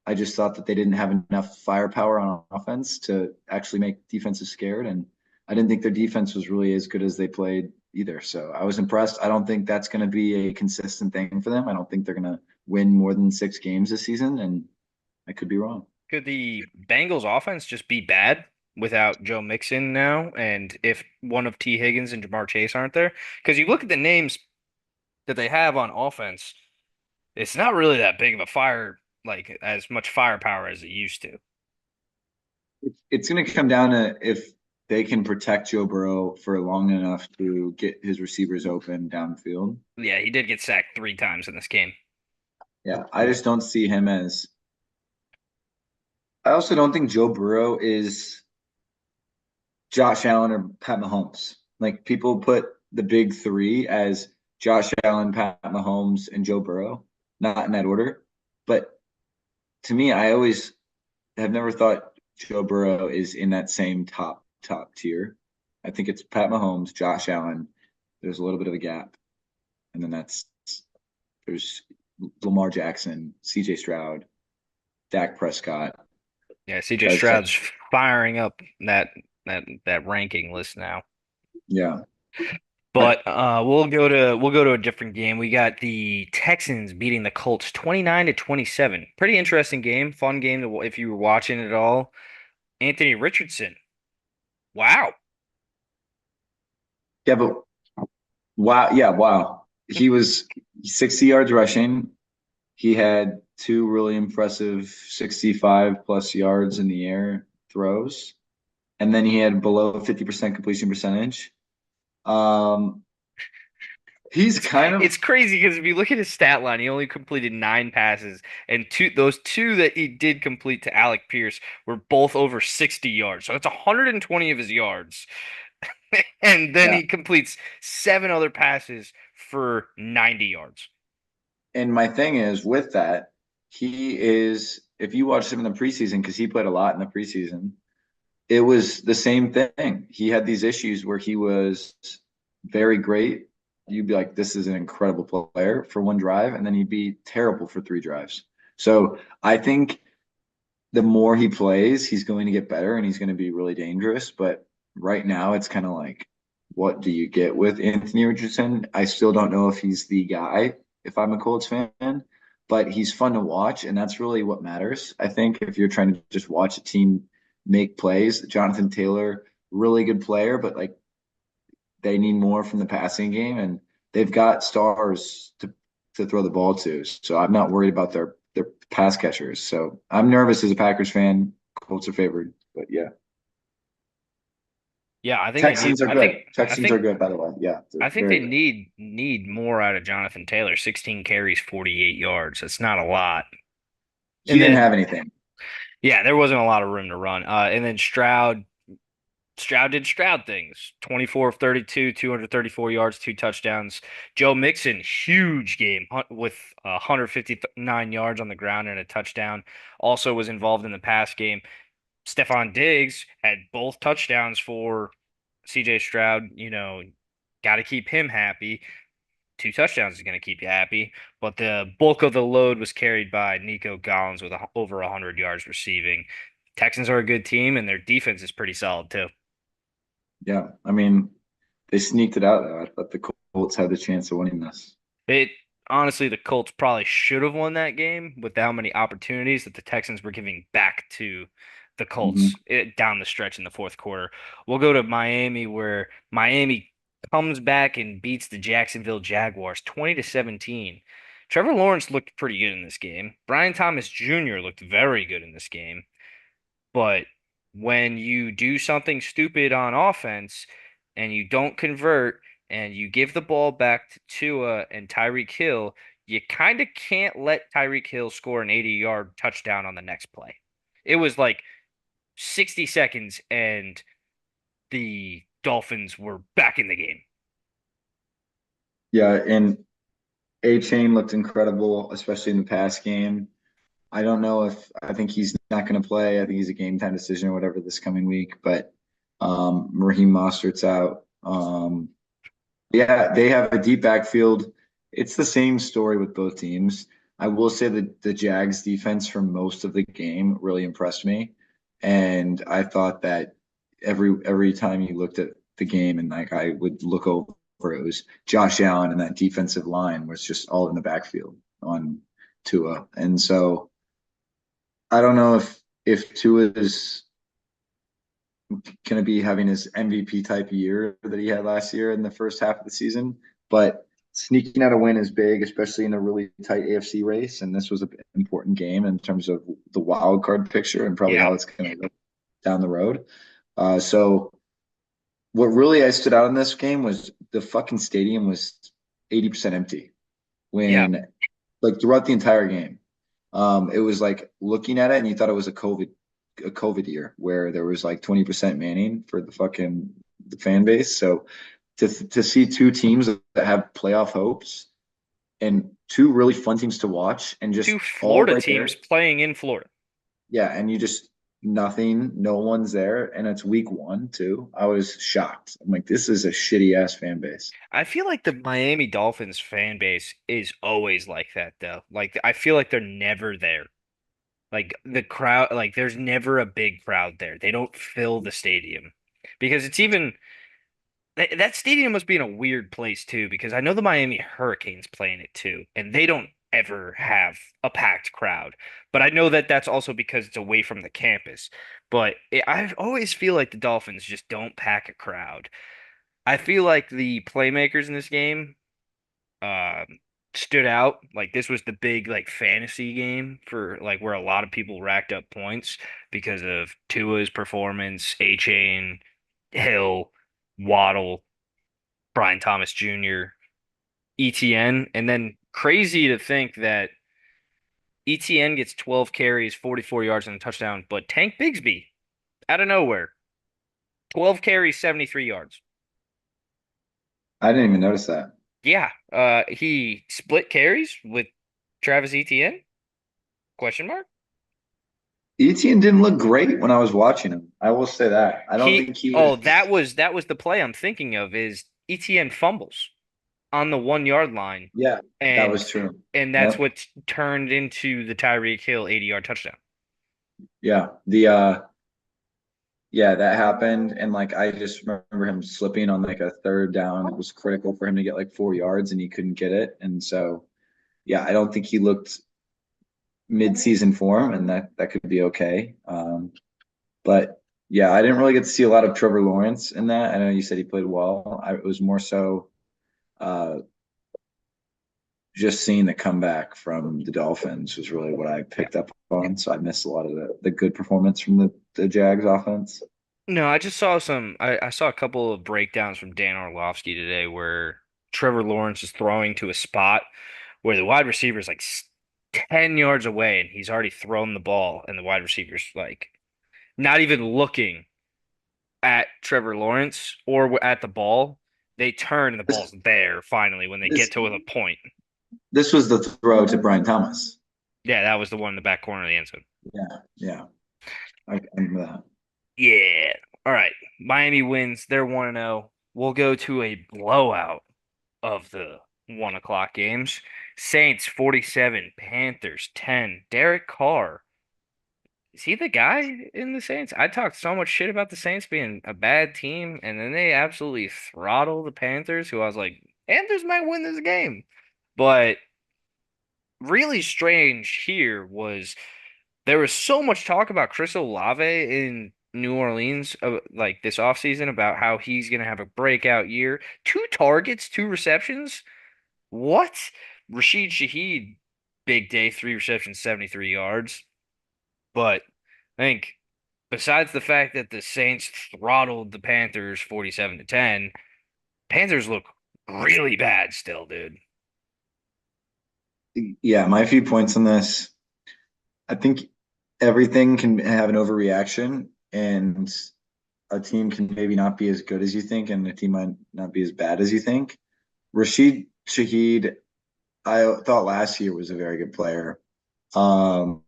I just thought that they didn't have enough firepower on offense to actually make defenses scared, and I didn't think their defense was really as good as they played either. So I was impressed. I don't think that's going to be a consistent thing for them. I don't think they're going to win more than 6 games this season, and I could be wrong. Could the Bengals offense just be bad without Joe Mixon now? And if one of T. Higgins and Jamar Chase aren't there? Because you look at the names that they have on offense, it's not really that big of a fire, like as much firepower as it used to. It's going to come down to if they can protect Joe Burrow for long enough to get his receivers open downfield. Yeah, he did get sacked 3 times in this game. Yeah, I just don't see him as. I also don't think Joe Burrow is Josh Allen or Pat Mahomes. Like people put the big three as Josh Allen, Pat Mahomes, and Joe Burrow, not in that order. But to me, I always have never thought Joe Burrow is in that same top tier. I think it's Pat Mahomes, Josh Allen. There's a little bit of a gap, and then there's Lamar Jackson, C.J. Stroud, Dak Prescott. Yeah, CJ That's Stroud's firing up that ranking list now. yeah. I, But we'll go to a different game. We got the Texans beating the Colts 29 to 27. Pretty interesting game, fun game to, if you were watching it at all. Anthony Richardson. Wow. yeah, but wow, yeah, wow. He was 60 yards rushing. He had two really impressive 65 plus yards in the air throws, and then he had below 50% completion percentage. Um, he's It's kind of it's crazy because if you look at his stat line, he only completed 9 passes, and those two that he did complete to Alec Pierce were both over 60 yards. So it's 120 of his yards. And then yeah. he completes 7 other passes for 90 yards. And my thing is with that, he is. If you watched him in the preseason, because he played a lot in the preseason, it was the same thing. He had these issues where he was very great. You'd be like, this is an incredible player for one drive, and then he'd be terrible for 3 drives. So I think the more he plays, he's going to get better and he's going to be really dangerous. But right now, it's kind of like, what do you get with Anthony Richardson? I still don't know if he's the guy if I'm a Colts fan, but he's fun to watch. And that's really what matters. I think if you're trying to just watch a team make plays, Jonathan Taylor, really good player, but like they need more from the passing game. And they've got stars to throw the ball to. So I'm not worried about their pass catchers. So I'm nervous as a Packers fan. Colts are favored, but yeah. Yeah, I think they need Texans are I good. think I Texans are think good, by the way. Yeah, they're I think very they good. need more out of Jonathan Taylor. 16 carries, 48 yards. That's not a lot. He And didn't then have anything. yeah, there wasn't a lot of room to run. And then Stroud did Stroud things. 24 of 32, 234 yards, 2 touchdowns. Joe Mixon, huge game with 159 yards on the ground and a touchdown. Also was involved in the pass game. Stephon Diggs had both touchdowns for CJ Stroud. Got to keep him happy. 2 touchdowns is going to keep you happy. But the bulk of the load was carried by Nico Collins with over 100 yards receiving. Texans are a good team, and their defense is pretty solid too. Yeah, I mean, they sneaked it out though. I thought the Colts had the chance of winning this. It honestly, the Colts probably should have won that game with how many opportunities that the Texans were giving back to the Hmm. Colts down the stretch in the fourth quarter. We'll go to Miami, where Miami comes back and beats the Jacksonville Jaguars 20-17. Trevor Lawrence looked pretty good in this game. Brian Thomas Jr. looked very good in this game. But when you do something stupid on offense and you don't convert and you give the ball back to Tua and Tyreek Hill, you kind of can't let Tyreek Hill score an 80-yard touchdown on the next play. It was like 60 seconds and the Dolphins were back in the game. Yeah, and A Chain looked incredible, especially in the pass game. I don't know if I think he's not going to play. I think he's a game time decision or whatever this coming week. But Raheem Mostert's out. Yeah, they have a deep backfield. It's the same story with both teams. I will say that the Jags defense for most of the game really impressed me. And I thought that every time you looked at the game and like I would look over, it was Josh Allen and that defensive line was just all in the backfield on Tua. And so I don't know if Tua is going to be having his MVP type year that he had last year in the first half of the season. But sneaking out a win is big, especially in a really tight AFC race. And this was an important game in terms of the wild card picture and probably Yeah, how it's going to look down the road. So what really I stood out in this game was the fucking stadium was 80% empty yeah. when like throughout the entire game. It was like looking at it and you thought it was a COVID year where there was like 20% Manning for the fan base. So to see two teams that have playoff hopes and two really fun teams to watch and Two just all Florida right teams there. playing in Florida. Yeah, and you just nothing, no one's there, and it's week one too. I was shocked. I'm like, this is a shitty ass fan base. I feel like the Miami Dolphins fan base is always like that though. Like I feel like they're never there. Like the crowd, like there's never a big crowd there. They don't fill the stadium because it's even that stadium must be in a weird place too. Because I know the Miami Hurricanes play in it too, and they don't ever have a packed crowd. But I know that that's also because it's away from the campus. But I always feel like the Dolphins just don't pack a crowd. I feel like the playmakers in this game um stood out. Like this was the big like fantasy game for like where a lot of people racked up points because of Tua's performance, A-Chain, Hill, Waddle, Brian Thomas Jr., ETN, and then crazy to think that ETN gets 12 carries, 44 yards and a touchdown, but Tank Bigsby out of nowhere, 12 carries, 73 yards. I didn't even notice that. Yeah, he split carries with Travis Etienne? Question mark? Etienne didn't look great when I was watching him. I will say that. I don't think he Oh, was. that was the play I'm thinking of is ETN fumbles on the 1 yard line, Yeah, that and was true. that's Yep. what turned into the Tyreek Hill 80-yard touchdown. Yeah. Yeah, that happened. And like I just remember him slipping on like a third down. It was critical for him to get like 4 yards and he couldn't get it. And so yeah, I don't think he looked mid-season form and that could be okay. But yeah, I didn't really get to see a lot of Trevor Lawrence in that. I know you said he played well. It was more so uh just seeing the comeback from the Dolphins was really what I Yeah. picked up on. So I missed a lot of the good performance from the Jags offense. No, I just saw I saw a couple of breakdowns from Dan Orlovsky today where Trevor Lawrence is throwing to a spot where the wide receiver is like 10 yards away and he's already thrown the ball and the wide receiver's like not even looking at Trevor Lawrence or at the ball. They turn and the This ball's there finally when they get this to the point. this was the throw to Brian Thomas. Yeah, that was the one in the back corner of the end zone. Yeah, yeah. I remember that. Yeah. All right. Miami wins. They're 1-0. We'll go to a blowout of the 1 o'clock games. Saints 47, Panthers 10. Derek Carr. Is he the guy in the Saints? I talked so much shit about the Saints being a bad team, and then they absolutely throttle the Panthers, who I was like, Panthers might win this game. But really strange here was there was so much talk about Chris Olave in New Orleans, like this offseason, about how he's going to have a breakout year. 2 targets, 2 receptions. What? Rashid Shaheed, big day, 3 receptions, 73 yards. But I think besides the fact that the Saints throttled the Panthers 47 to 10, Panthers look really bad still, dude. Yeah, my few points on this. I think everything can have an overreaction, and a team can maybe not be as good as you think, and a team might not be as bad as you think. Rashid Shaheed, I thought last year was a very good player. Um,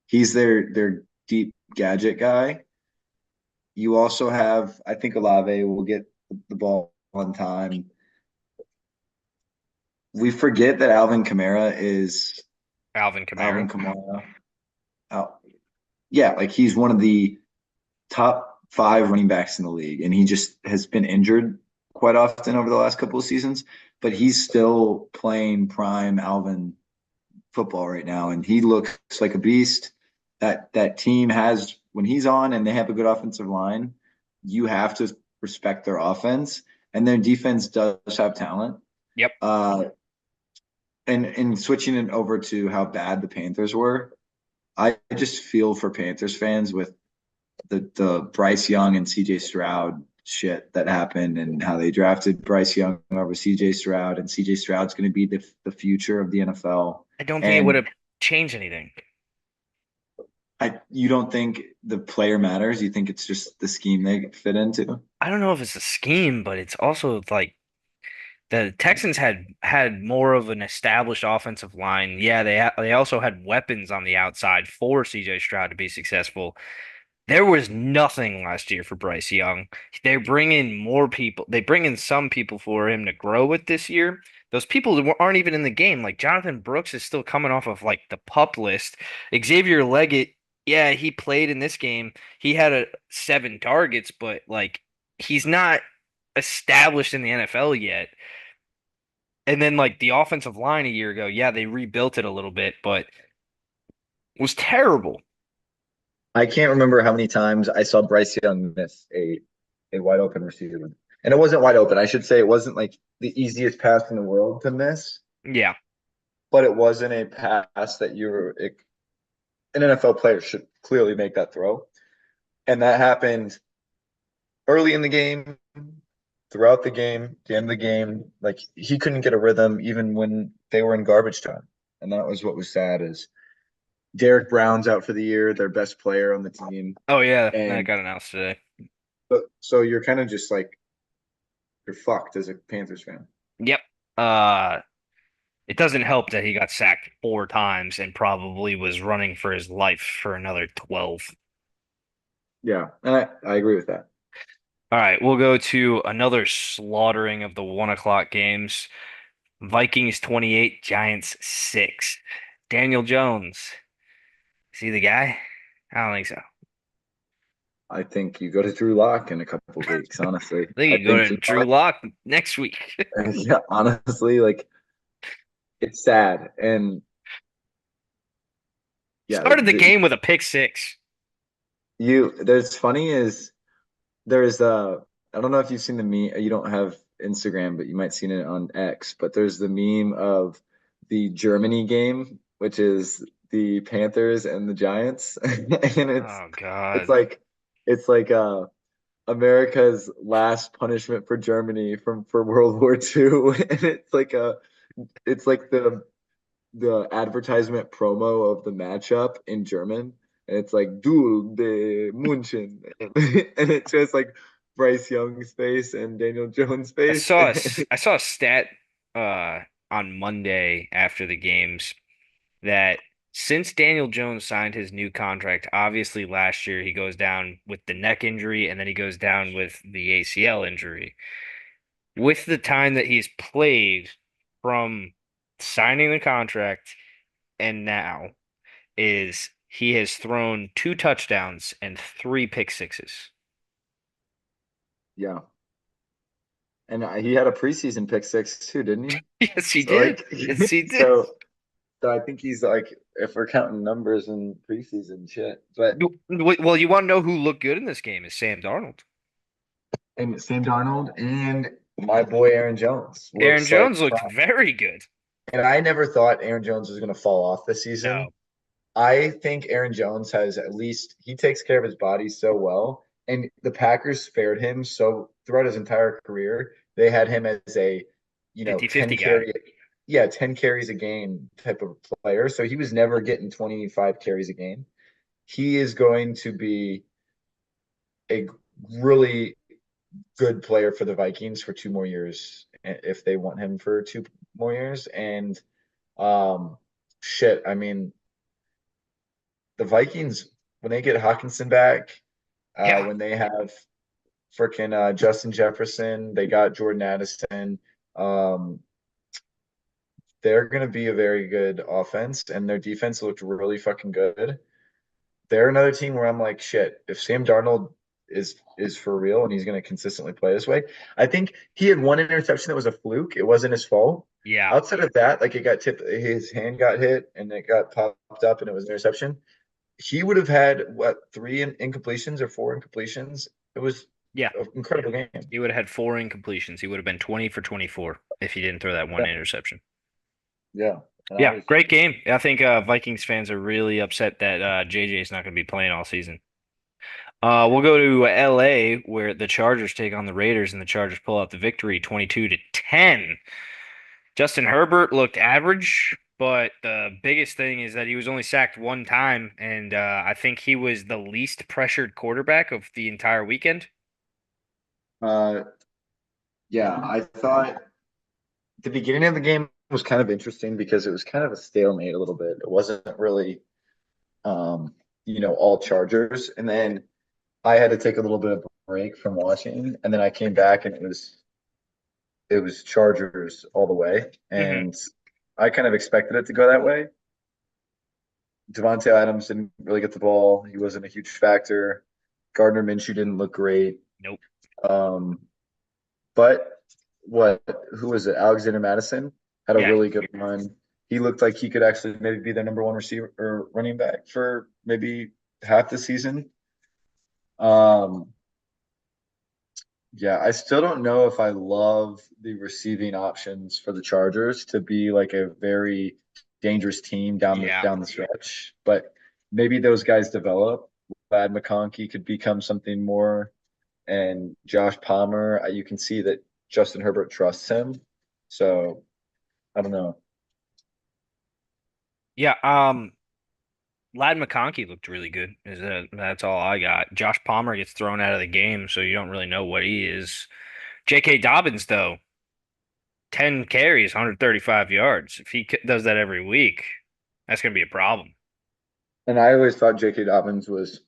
he's their deep gadget guy. You also have, I think Olave will get the ball on time. We forget that Alvin Kamara is Alvin Alvin Kamara. Kamara. Out. Yeah, like he's one of the top five running backs in the league, and he just has been injured quite often over the last couple of seasons. But he's still playing prime Alvin football right now, and he looks like a beast. That team has when he's on, and they have a good offensive line. You have to respect their offense, and their defense does have talent. Yep. Uh, and switching it over to how bad the Panthers were, I just feel for Panthers fans with the Bryce Young and CJ Stroud shit that happened and how they drafted Bryce Young over CJ Stroud, and CJ Stroud's going to be the future of the NFL. I don't think it would And have changed anything. you don't think the player matters? You think it's just the scheme they fit into? I don't know if it's a scheme, but it's also like the Texans had more of an established offensive line. Yeah, they also had weapons on the outside for CJ Stroud to be successful. There was nothing last year for Bryce Young. They bring in more people. They bring in some people for him to grow with this year. Those people aren't even in the game. Like Jonathan Brooks is still coming off of like the pup list. Xavier Leggett, yeah, he played in this game. He had 7 targets, but like he's not established in the NFL yet. And then like the offensive line a year ago, yeah, they rebuilt it a little bit, but it was terrible. I can't remember how many times I saw Bryce Young miss a wide open receiver. And it wasn't wide open. I should say it wasn't like the easiest pass in the world to miss, Yeah. but it wasn't a pass that an NFL player should clearly make that throw. And that happened early in the game, throughout the game, the end of the game. Like he couldn't get a rhythm even when they were in garbage time. And that was what was sad is Derek Brown's out for the year, their best player on the team. Oh yeah, that And got announced today. so you're kind of just like you're fucked as a Panthers fan. Yep. Uh, it doesn't help that he got sacked 4 times and probably was running for his life for another 12. Yeah, and I agree with that. All right, we'll go to another slaughtering of the 1 o'clock games. Vikings 28, Giants 6. Daniel Jones. Is he the guy? I don't think so. I think you go to Drew Lock in a couple of weeks, honestly. I think I you go think to Drew Lock next week. yeah, honestly, like it's sad. And yeah, Started the game with a pick six. there's funny is there's I don't know if you've seen the meme. You don't have Instagram, but you might seen it on X. But there's the meme of the Germany game, which is the Panthers and the Giants, and Oh it's God. like it's like America's last punishment for Germany from for World War II, and it's like the advertisement promo of the matchup in German, and it's like Duel de München, and it's just like Bryce Young's face and Daniel Jones' I face. saw a, s- I saw a stat uh on Monday after the games that since Daniel Jones signed his new contract, obviously last year he goes down with the neck injury and then he goes down with the ACL injury. With the time that he's played from signing the contract and now is He has thrown 2 touchdowns and 3 pick sixes. Yeah. And he had a preseason pick six too, didn't he? Yes, he So did. like, Yes, he did. so so I think he's like, if we're counting numbers in preseason shit, but Well, you want to know who looked good in this game is Sam Darnold. and Sam Darnold and my boy Aaron Jones Aaron looks like Jones looked crap. very good. And I never thought Aaron Jones was going to fall off this No. season. I think Aaron Jones has at least he takes care of his body so well, and the Packers spared him so throughout his entire career. They had him as a, 10 50-50 guy. carry, yeah, 10 carries a game type of player. So he was never getting 25 carries a game. He is going to be a really good player for the Vikings for 2 more years if they want him for 2 more years. And shit, I mean, the Vikings when they get Hawkinson back, Yeah. when they have freaking Justin Jefferson, they got Jordan Addison. Um, they're going to be a very good offense, and their defense looked really fucking good. They're another team where I'm like, shit, if Sam Darnold is for real and he's going to consistently play this way, I think he had one interception that was a fluke. It wasn't his fault. Yeah. Outside of that, like it got tipped, his hand got hit and it got popped up and it was an interception. He would have had what three incompletions or four incompletions. It was Yeah. an incredible game. He would have had 4 incompletions. He would have been 20 for 24 if he didn't throw that one Yeah, interception. yeah. And I Yeah, was great game. I think Vikings fans are really upset that JJ is not going to be playing all season. We'll go to LA where the Chargers take on the Raiders and the Chargers pull out the victory 22-10. Justin Herbert looked average, but the biggest thing is that he was only sacked 1 time, and I think he was the least pressured quarterback of the entire weekend. uh yeah, I thought the beginning of the game was kind of interesting because it was kind of a stalemate a little bit. It wasn't really um, all Chargers. And then I had to take a little bit of a break from watching, and then I came back and it was Chargers all the way. Hmm. And I kind of expected it to go that way. Devontae Adams didn't really get the ball. He wasn't a huge factor. Gardner Minshew didn't look great. Nope. Um, but what? Who was it? Alexander Madison had a Yeah. really good run. He looked like he could actually maybe be their number one receiver or running back for maybe half the season. Um, yeah, I still don't know if I love the receiving options for the Chargers to be like a very dangerous team down the Yeah. down the stretch, but maybe those guys develop. Brad McConkey could become something more, and Josh Palmer, you can see that Justin Herbert trusts him. So I don't know. Yeah. Lad McConkey looked really good. That's all I got. Josh Palmer gets thrown out of the game, so you don't really know what he is. J.K. Dobbins, though, 10 carries, 135 yards. If he does that every week, that's going to be a problem. And I always thought J.K. Dobbins was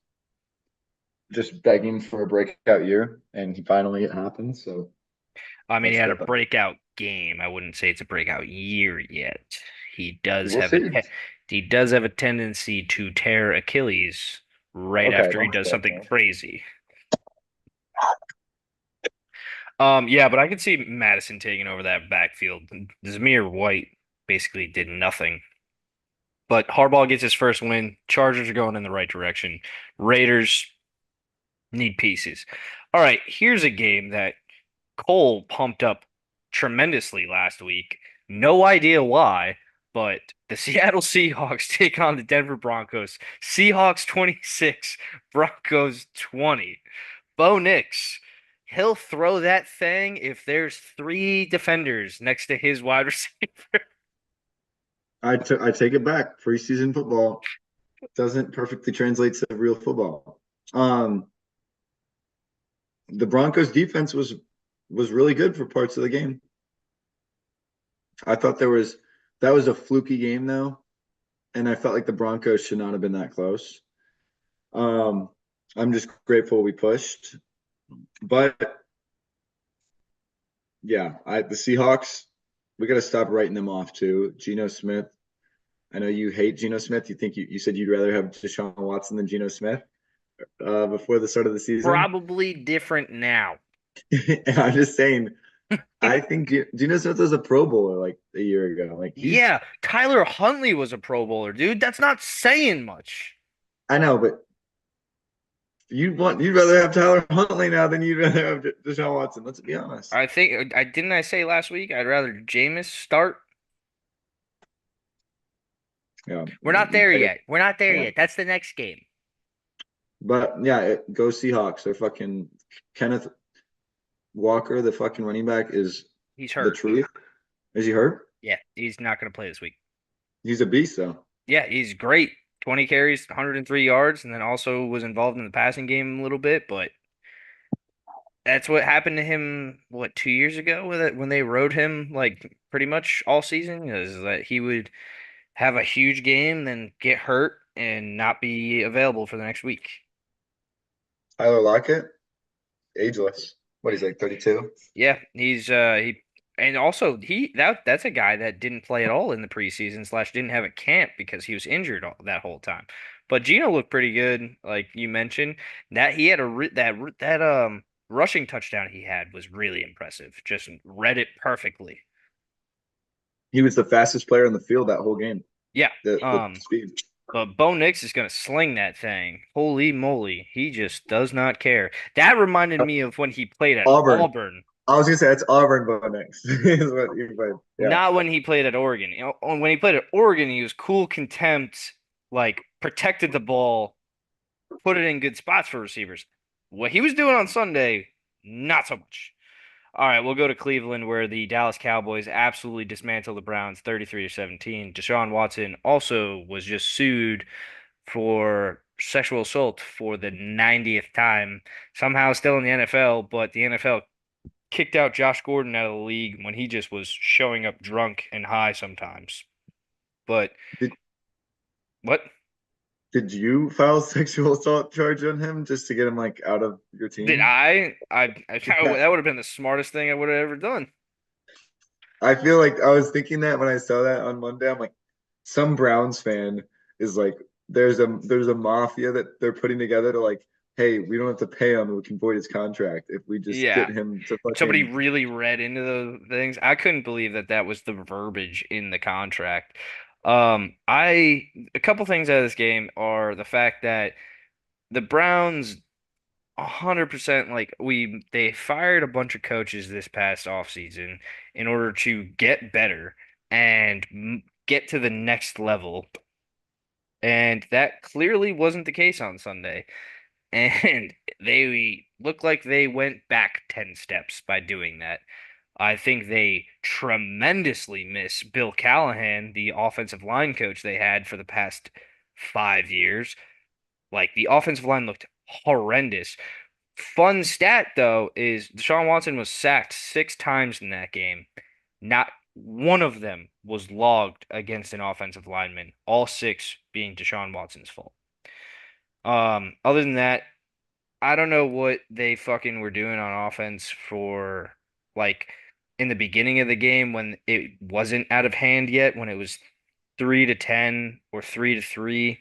just begging for a breakout year, and he finally it happened. So I mean, he that's had a good. breakout game. I wouldn't say it's a breakout year yet. He does We'll have a see. te he does have a tendency to tear Achilles right Okay, after he don't does say something that. crazy. Yeah, but I could see Madison taking over that backfield. Zamir White basically did nothing. But Harbaugh gets his first win. Chargers are going in the right direction. Raiders need pieces. All right, here's a game that Cole pumped up tremendously last week. No idea why, but the Seattle Seahawks take on the Denver Broncos. Seahawks 26, Broncos 20. Bo Nix, he'll throw that thing if there's 3 defenders next to his wide receiver. I take it back. Preseason football doesn't perfectly translate to real football. Um, the Broncos defense was really good for parts of the game. I thought that was a fluky game though, and I felt like the Broncos should not have been that close. Um, I'm just grateful we pushed, but yeah, the Seahawks we got to stop writing them off too. Geno Smith, I know you hate Geno Smith. You said you'd rather have Deshaun Watson than Geno Smith before the start of the season. Probably different now. And I'm just saying, I think Geno Smith was a Pro Bowler like a year ago. Like he's, Yeah, Tyler Huntley was a Pro Bowler, dude. That's not saying much. I know, but you'd rather have Tyler Huntley now than you'd rather have Deshaun Watson. Let's be honest. I say last week I'd rather Jameis start. Yeah, We're not there I, yet. We're not there yeah. yet. That's the next game. But yeah, go Seahawks. They're fucking Kenneth Walker, the fucking running back, is He's the hurt. truth. Is he hurt? Yeah, he's not going to play this week. He's a beast, though. Yeah, he's great. 20 carries, 103 yards, and then also was involved in the passing game a little bit, but that's what happened to him, what, 2 years ago with it when they rode him like pretty much all season, is that he would have a huge game, then get hurt and not be available for the next week. Tyler Lockett, ageless. What he's like, 32? Yeah, he and also that's a guy that didn't play at all in the preseason slash didn't have a camp because he was injured that whole time. But Gino looked pretty good, like you mentioned. That he had a rushing touchdown he had was really impressive. Just read it perfectly. He was the fastest player in the field that whole game. Yeah. The speed. But Bo Nix is gonna sling that thing. Holy moly, he just does not care. That reminded me of when he played at Auburn. Auburn. I was gonna say that's Auburn, but next is what he played. Yeah. Not when he played at Oregon. You know, when he played at Oregon, he was cool contempt, like protected the ball, put it in good spots for receivers. What he was doing on Sunday, not so much. All right, we'll go to Cleveland where the Dallas Cowboys absolutely dismantled the Browns 33-17. Deshaun Watson also was just sued for sexual assault for the 90th time. Somehow still in the NFL, but the NFL kicked out Josh Gordon out of the league when he just was showing up drunk and high sometimes. But Did what did you file a sexual assault charge on him just to get him like out of your did team? I that would have been the smartest thing I would have ever done. I feel like I was thinking that when I saw that on Monday. I'm like, some Browns fan is like, there's a mafia that they're putting together to like, hey, we don't have to pay him, we can void his contract if we just Yeah. get him to Somebody fucking. really read into those things. I couldn't believe that that was the verbiage in the contract. A couple things out of this game are the fact that the Browns 100% like they fired a bunch of coaches this past offseason in order to get better and get to the next level. And that clearly wasn't the case on Sunday. And they look like they went back 10 steps by doing that. I think they tremendously miss Bill Callahan, the offensive line coach they had for the past 5 years. Like the offensive line looked horrendous. Fun stat though is Deshaun Watson was sacked 6 times in that game. Not one of them was logged against an offensive lineman, all six being Deshaun Watson's fault. Other than that, I don't know what they fucking were doing on offense for like in the beginning of the game when it wasn't out of hand yet, when it was 3-10 or 3-3.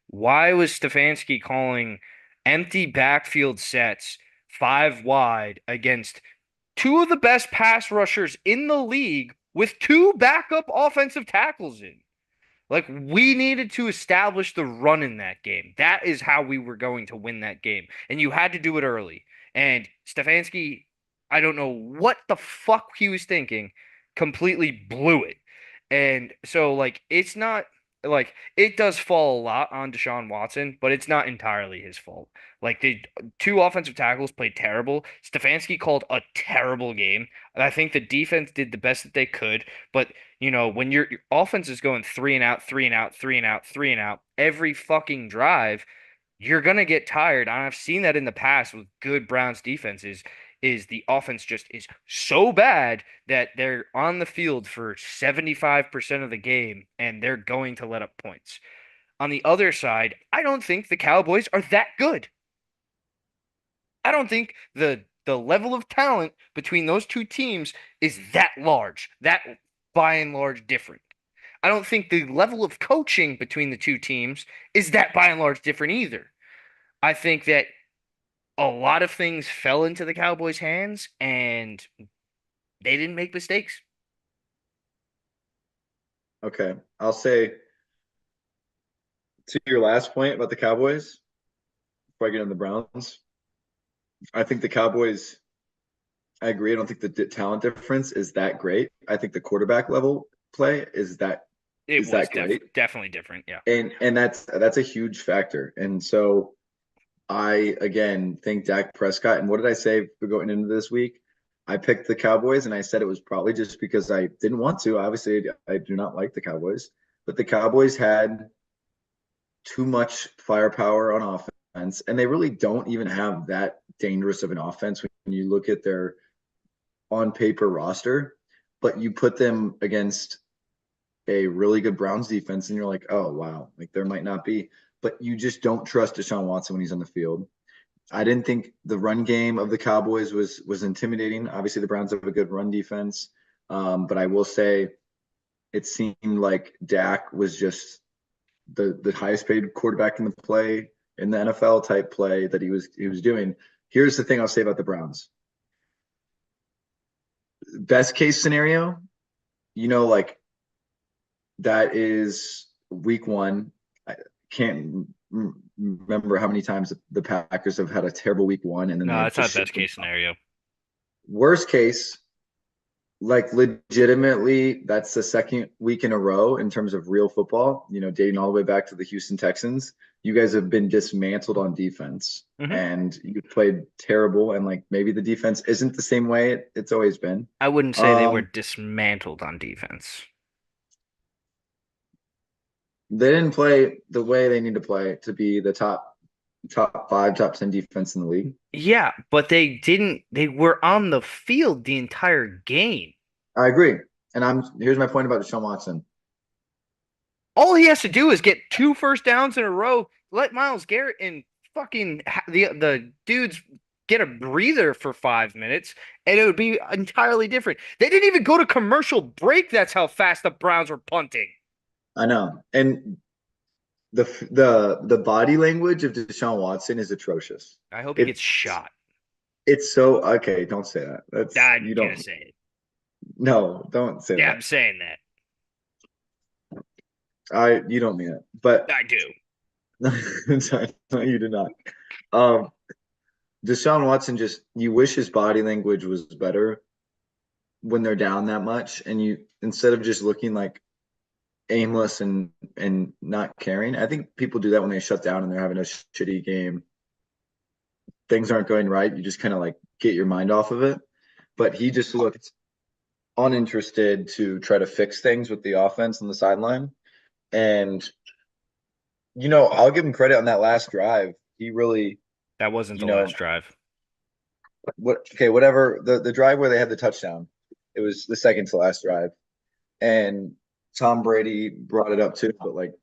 Why was Stefanski calling empty backfield sets 5 wide against two of the best pass rushers in the league with two backup offensive tackles in? Like we needed to establish the run in that game. That is how we were going to win that game. And you had to do it early. And Stefanski, I don't know what the fuck he was thinking, completely blew it. And so like it's not like it does fall a lot on Deshaun Watson, but it's not entirely his fault. Like the two offensive tackles played terrible. Stefanski called a terrible game. And I think the defense did the best that they could, but when your offense is going three and out, three and out, three and out, three and out every fucking drive, you're gonna get tired. And I've seen that in the past with good Browns defenses, is the offense just is so bad that they're on the field for 75% of the game and they're going to let up points. On the other side, I don't think the Cowboys are that good. I don't think the level of talent between those two teams is that large, that by and large different. I don't think the level of coaching between the two teams is that by and large different either. I think that a lot of things fell into the Cowboys' hands and they didn't make mistakes. Okay. I'll say to your last point about the Cowboys, before I get on the Browns, I think the Cowboys, I agree. I don't think the talent difference is that great. I think the quarterback level play It is was that great. definitely different. Yeah. And that's a huge factor. And so I again think Dak Prescott. And what did I say for going into this week? I picked the Cowboys, and I said it was probably just because I didn't want to. Obviously, I do not like the Cowboys, but the Cowboys had too much firepower on offense, and they really don't even have that dangerous of an offense when you look at their on paper roster. But you put them against a really good Browns defense, and you're like, oh wow, like there might not be. But you just don't trust Deshaun Watson when he's on the field. I didn't think the run game of the Cowboys was intimidating. Obviously, the Browns have a good run defense, but I will say it seemed like Dak was just the highest paid quarterback in the play in the NFL type play that he was doing. Here's the thing I'll say about the Browns. Best case scenario, like that is week one. I can't remember how many times the Packers have had a terrible week one and then No, they've it's just not shut best them case down. scenario. Worst case, like legitimately, that's the second week in a row in terms of real football, dating all the way back to the Houston Texans. You guys have been dismantled on defense Hmm. and you played terrible. And like maybe the defense isn't the same way it's always been. I wouldn't say they were Um, dismantled on defense. they didn't play the way they need to play to be the top five, top 10 defense in the league. Yeah, but they were on the field the entire game. I agree. And here's my point about Deshaun Watson. All he has to do is get two first downs in a row, let Miles Garrett and the dudes get a breather for 5 minutes, and it would be entirely different. They didn't even go to commercial break. That's how fast the Browns were punting. I know. And the body language of Deshaun Watson is atrocious. I hope he gets It's shot. it's so okay. Don't say that. That's I'm you gonna don't. say it. No, don't say Yeah, that. I'm saying that. You don't mean it. But I do. sorry, no, you do not. Um, Deshaun Watson just you wish his body language was better when they're down that much, and you instead of just looking like aimless and not caring. I think people do that when they shut down and they're having a shitty game. Things aren't going right. You just kind of like get your mind off of it. But he just looked uninterested to try to fix things with the offense on the sideline. And I'll give him credit on that last drive. He really, That wasn't you the know, last drive. whatever the drive where they had the touchdown, it was the second to last drive. And Tom Brady brought it up too, but like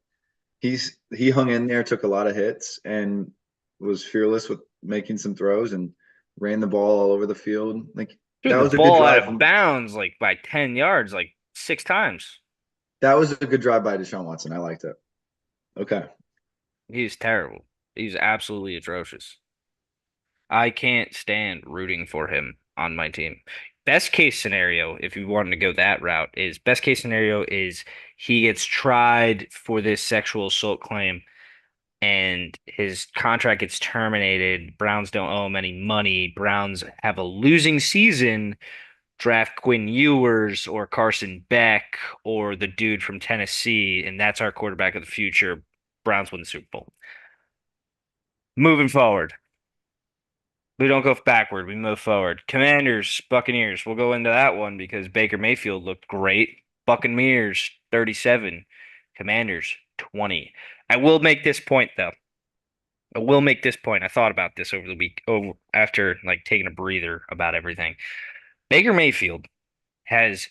he hung in there, took a lot of hits, and was fearless with making some throws and ran the ball all over the field. Like Threw that the was a good ball out drive of from bounds like by 10 yards, like 6 times. that was a good drive by Deshaun Watson. I liked it. Okay. He's terrible. He's absolutely atrocious. I can't stand rooting for him on my team. Best case scenario, if you wanted to go that route, is best case scenario is he gets tried for this sexual assault claim and his contract gets terminated. Browns don't owe him any money. Browns have a losing season. Draft Quinn Ewers or Carson Beck or the dude from Tennessee, and that's our quarterback of the future. Browns win the Super Bowl. Moving forward. We don't go backward, we move forward. Commanders, Buccaneers. We'll go into that one because Baker Mayfield looked great. Buccaneers, 37. Commanders, 20. I will make this point though. I will make this point. I thought about this over the week, after like taking a breather about everything. Baker Mayfield has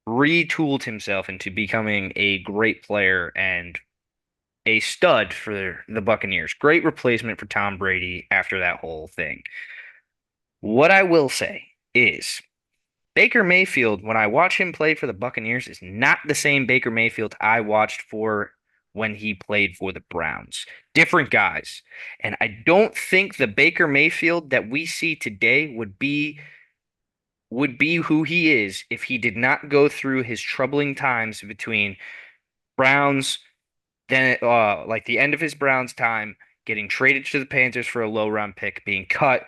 retooled himself into becoming a great player and a stud for the Buccaneers. Great replacement for Tom Brady after that whole thing. What I will say is Baker Mayfield, when I watch him play for the Buccaneers, is not the same Baker Mayfield I watched for when he played for the Browns. Different guys. And I don't think the Baker Mayfield that we see today would be who he is if he did not go through his troubling times between Browns, then like the end of his Browns time, getting traded to the Panthers for a low round pick, being cut,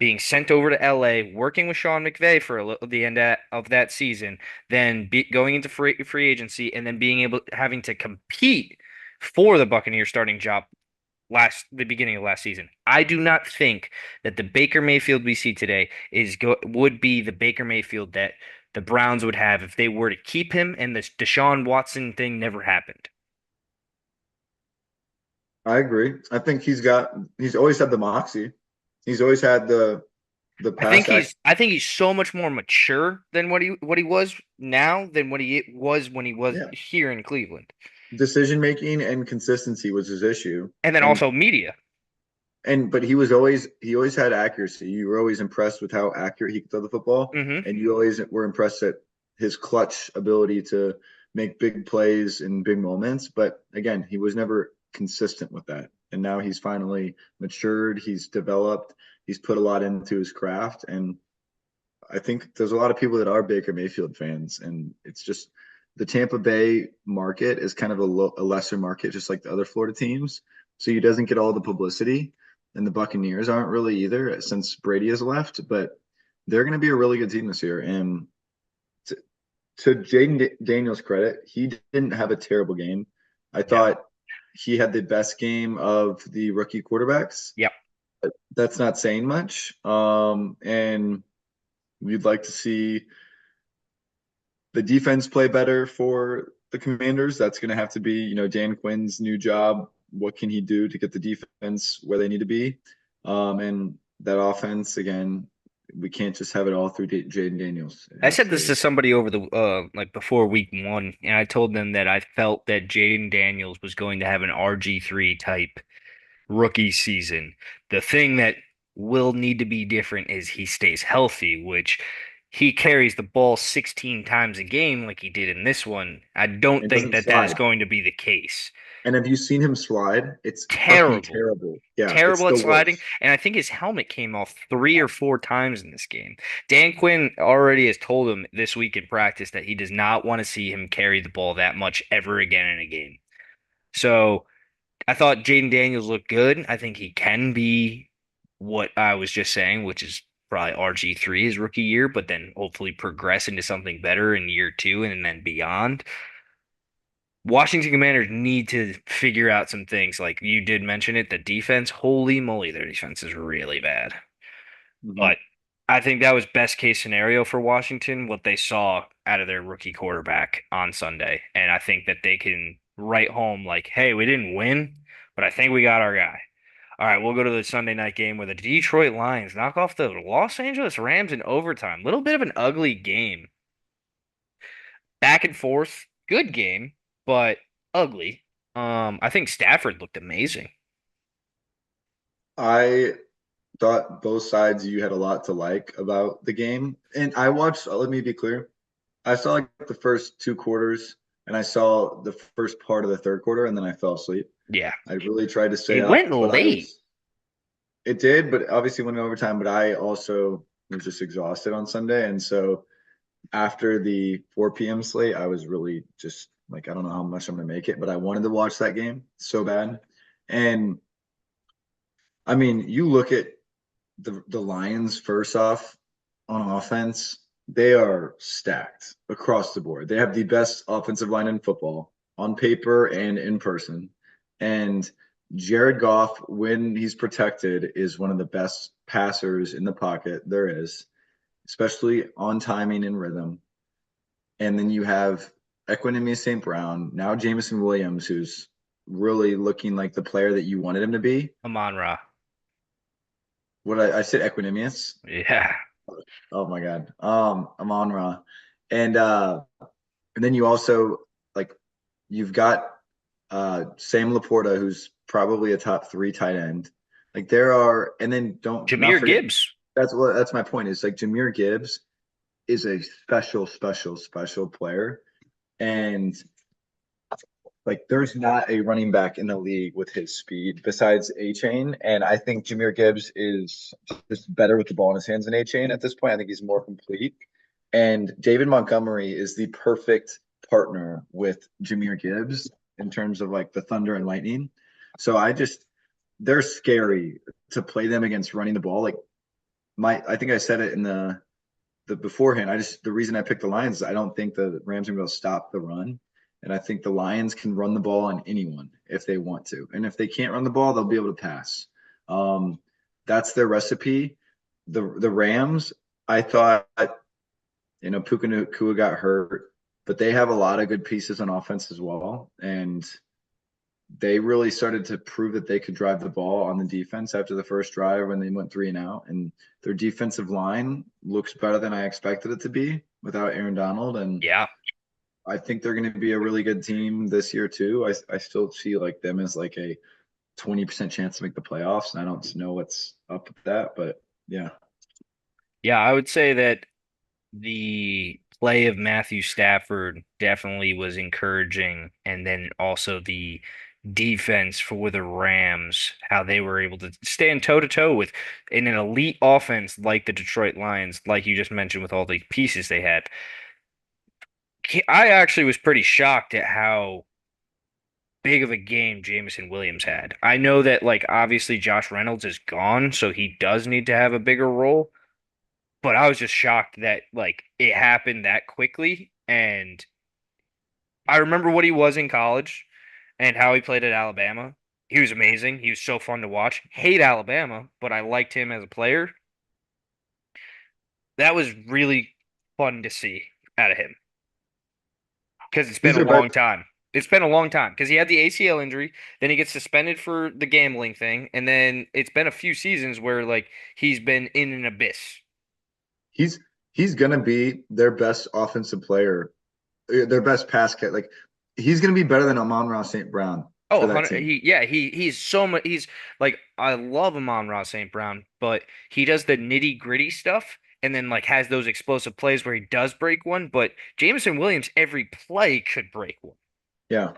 being sent over to LA, working with Sean McVay for the end of that season, then going into free agency, and then being able having to compete for the Buccaneers starting job the beginning of last season. I do not think that the Baker Mayfield we see today would be the Baker Mayfield that the Browns would have if they were to keep him and this Deshaun Watson thing never happened. I agree. I think he's always had the moxie. He's always had the I think pass act. he's so much more mature than what he was now than what he was when he was Yeah. here in Cleveland. Decision making and consistency was his issue. And then And also media. but he always had accuracy. You were always impressed with how accurate he could throw the football, Hmm. and you always were impressed at his clutch ability to make big plays in big moments. But again, he was never consistent with that. And now he's finally matured, he's developed, he's put a lot into his craft. And I think there's a lot of people that are Baker Mayfield fans, and it's just the Tampa Bay market is kind of a lesser market, just like the other Florida teams. So he doesn't get all the publicity, and the Buccaneers aren't really either since Brady has left. But they're going to be a really good team this year. And to, to Jaden Daniels' credit, he didn't have a terrible game. I Yeah. thought he had the best game of the rookie quarterbacks. Yep. That's not saying much. And we'd like to see the defense play better for the Commanders. That's going to have to be, Dan Quinn's new job. What can he do to get the defense where they need to be? And that offense, again, we can't just have it all through Jaden Daniels. It I has said this to. to somebody over the like before week one, and I told them that I felt that Jaden Daniels was going to have an RG3 type rookie season. The thing that will need to be different is he stays healthy, which he carries the ball 16 times a game like he did in this one. I don't It think doesn't that that is slide. going to be the case. And have you seen him slide? It's fucking Terrible. terrible. Yeah, it's Terrible the at sliding, worst. and I think his helmet came off 3 or 4 times in this game. Dan Quinn already has told him this week in practice that he does not want to see him carry the ball that much ever again in a game. So I thought Jaden Daniels looked good. I think he can be what I was just saying, which is probably RG3 his rookie year, but then hopefully progress into something better in year two and then beyond. Washington Commanders need to figure out some things. Like you did mention it, the defense, holy moly, their defense is really bad. Mhm. But I think that was best case scenario for Washington, what they saw out of their rookie quarterback on Sunday. And I think that they can write home like, hey, we didn't win, but I think we got our guy. All right, we'll go to the Sunday night game where the Detroit Lions knock off the Los Angeles Rams in overtime. Little bit of an ugly game. Back and forth. Good game, but ugly. I think Stafford looked amazing. I thought both sides you had a lot to like about the game. And I watched, let me be clear. I saw like the first 2 quarters and I saw the first part of the third quarter and then I fell asleep. Yeah. I really tried to stay It went up, but late. it did, but obviously went in overtime. But I also was just exhausted on Sunday. And so after the 4 p.m. slate, I was really just like, I don't know how much I'm going to make it, but I wanted to watch that game so bad. And I mean, you look at the Lions first off on offense, they are stacked across the board. They have the best offensive line in football on paper and in person. And Jared Goff, when he's protected, is one of the best passers in the pocket there is, especially on timing and rhythm. And then you have Equanimous St. Brown, now Jameson Williams, who's really looking like the player that you wanted him to be. Amon Ra. What I said Equanimous. Yeah. Oh my God. Amon Ra. And and then you also like you've got Sam Laporta, who's probably a top 3 tight end. Like there are, and then don't not Jameer forget Gibbs. that's my point. Is like Jameer Gibbs is a special, special, special player. And like there's not a running back in the league with his speed besides A Chain. And I think Jahmyr Gibbs is just better with the ball in his hands than A Chain at this point. I think he's more complete. And David Montgomery is the perfect partner with Jahmyr Gibbs in terms of like the Thunder and Lightning. So they're scary to play them against running the ball. Like I think I said it in the beforehand. The reason I picked the Lions is I don't think the Rams are going to stop the run. And I think the Lions can run the ball on anyone if they want to. And if they can't run the ball, they'll be able to pass. That's their recipe. The Rams, I thought, Puka Nacua got hurt, but they have a lot of good pieces on offense as well. And they really started to prove that they could drive the ball on the defense after the first drive when they went 3-and-out. And their defensive line looks better than I expected it to be without Aaron Donald. And Yeah. I think they're going to be a really good team this year too. I still see like them as like a 20% chance to make the playoffs. And I don't know what's up with that, but yeah. Yeah, I would say that the play of Matthew Stafford definitely was encouraging, and then also the defense for the Rams, how they were able to stand toe to toe with in an elite offense like the Detroit Lions, like you just mentioned, with all the pieces they had. I actually was pretty shocked at how big of a game Jameson Williams had. I know that, like, obviously Josh Reynolds is gone, so he does need to have a bigger role. But I was just shocked that like it happened that quickly. And I remember what he was in college and how he played at Alabama. He was amazing. He was so fun to watch. Hate Alabama, but I liked him as a player. That was really fun to see out of him because it's been He's a their long best. time. It's been a long time because he had the ACL injury, then he gets suspended for the gambling thing, and then it's been a few seasons where like he's been in an abyss. He's he's going to be their best offensive player, their best pass cat. Like he's going to be better than Amon-Ra St. Brown Oh, for that 100, team. he's so much he's like I love him on Ross St. Brown, but he does the nitty-gritty stuff and then like has those explosive plays where he does break one, but Jameson Williams every play could break one. Yeah.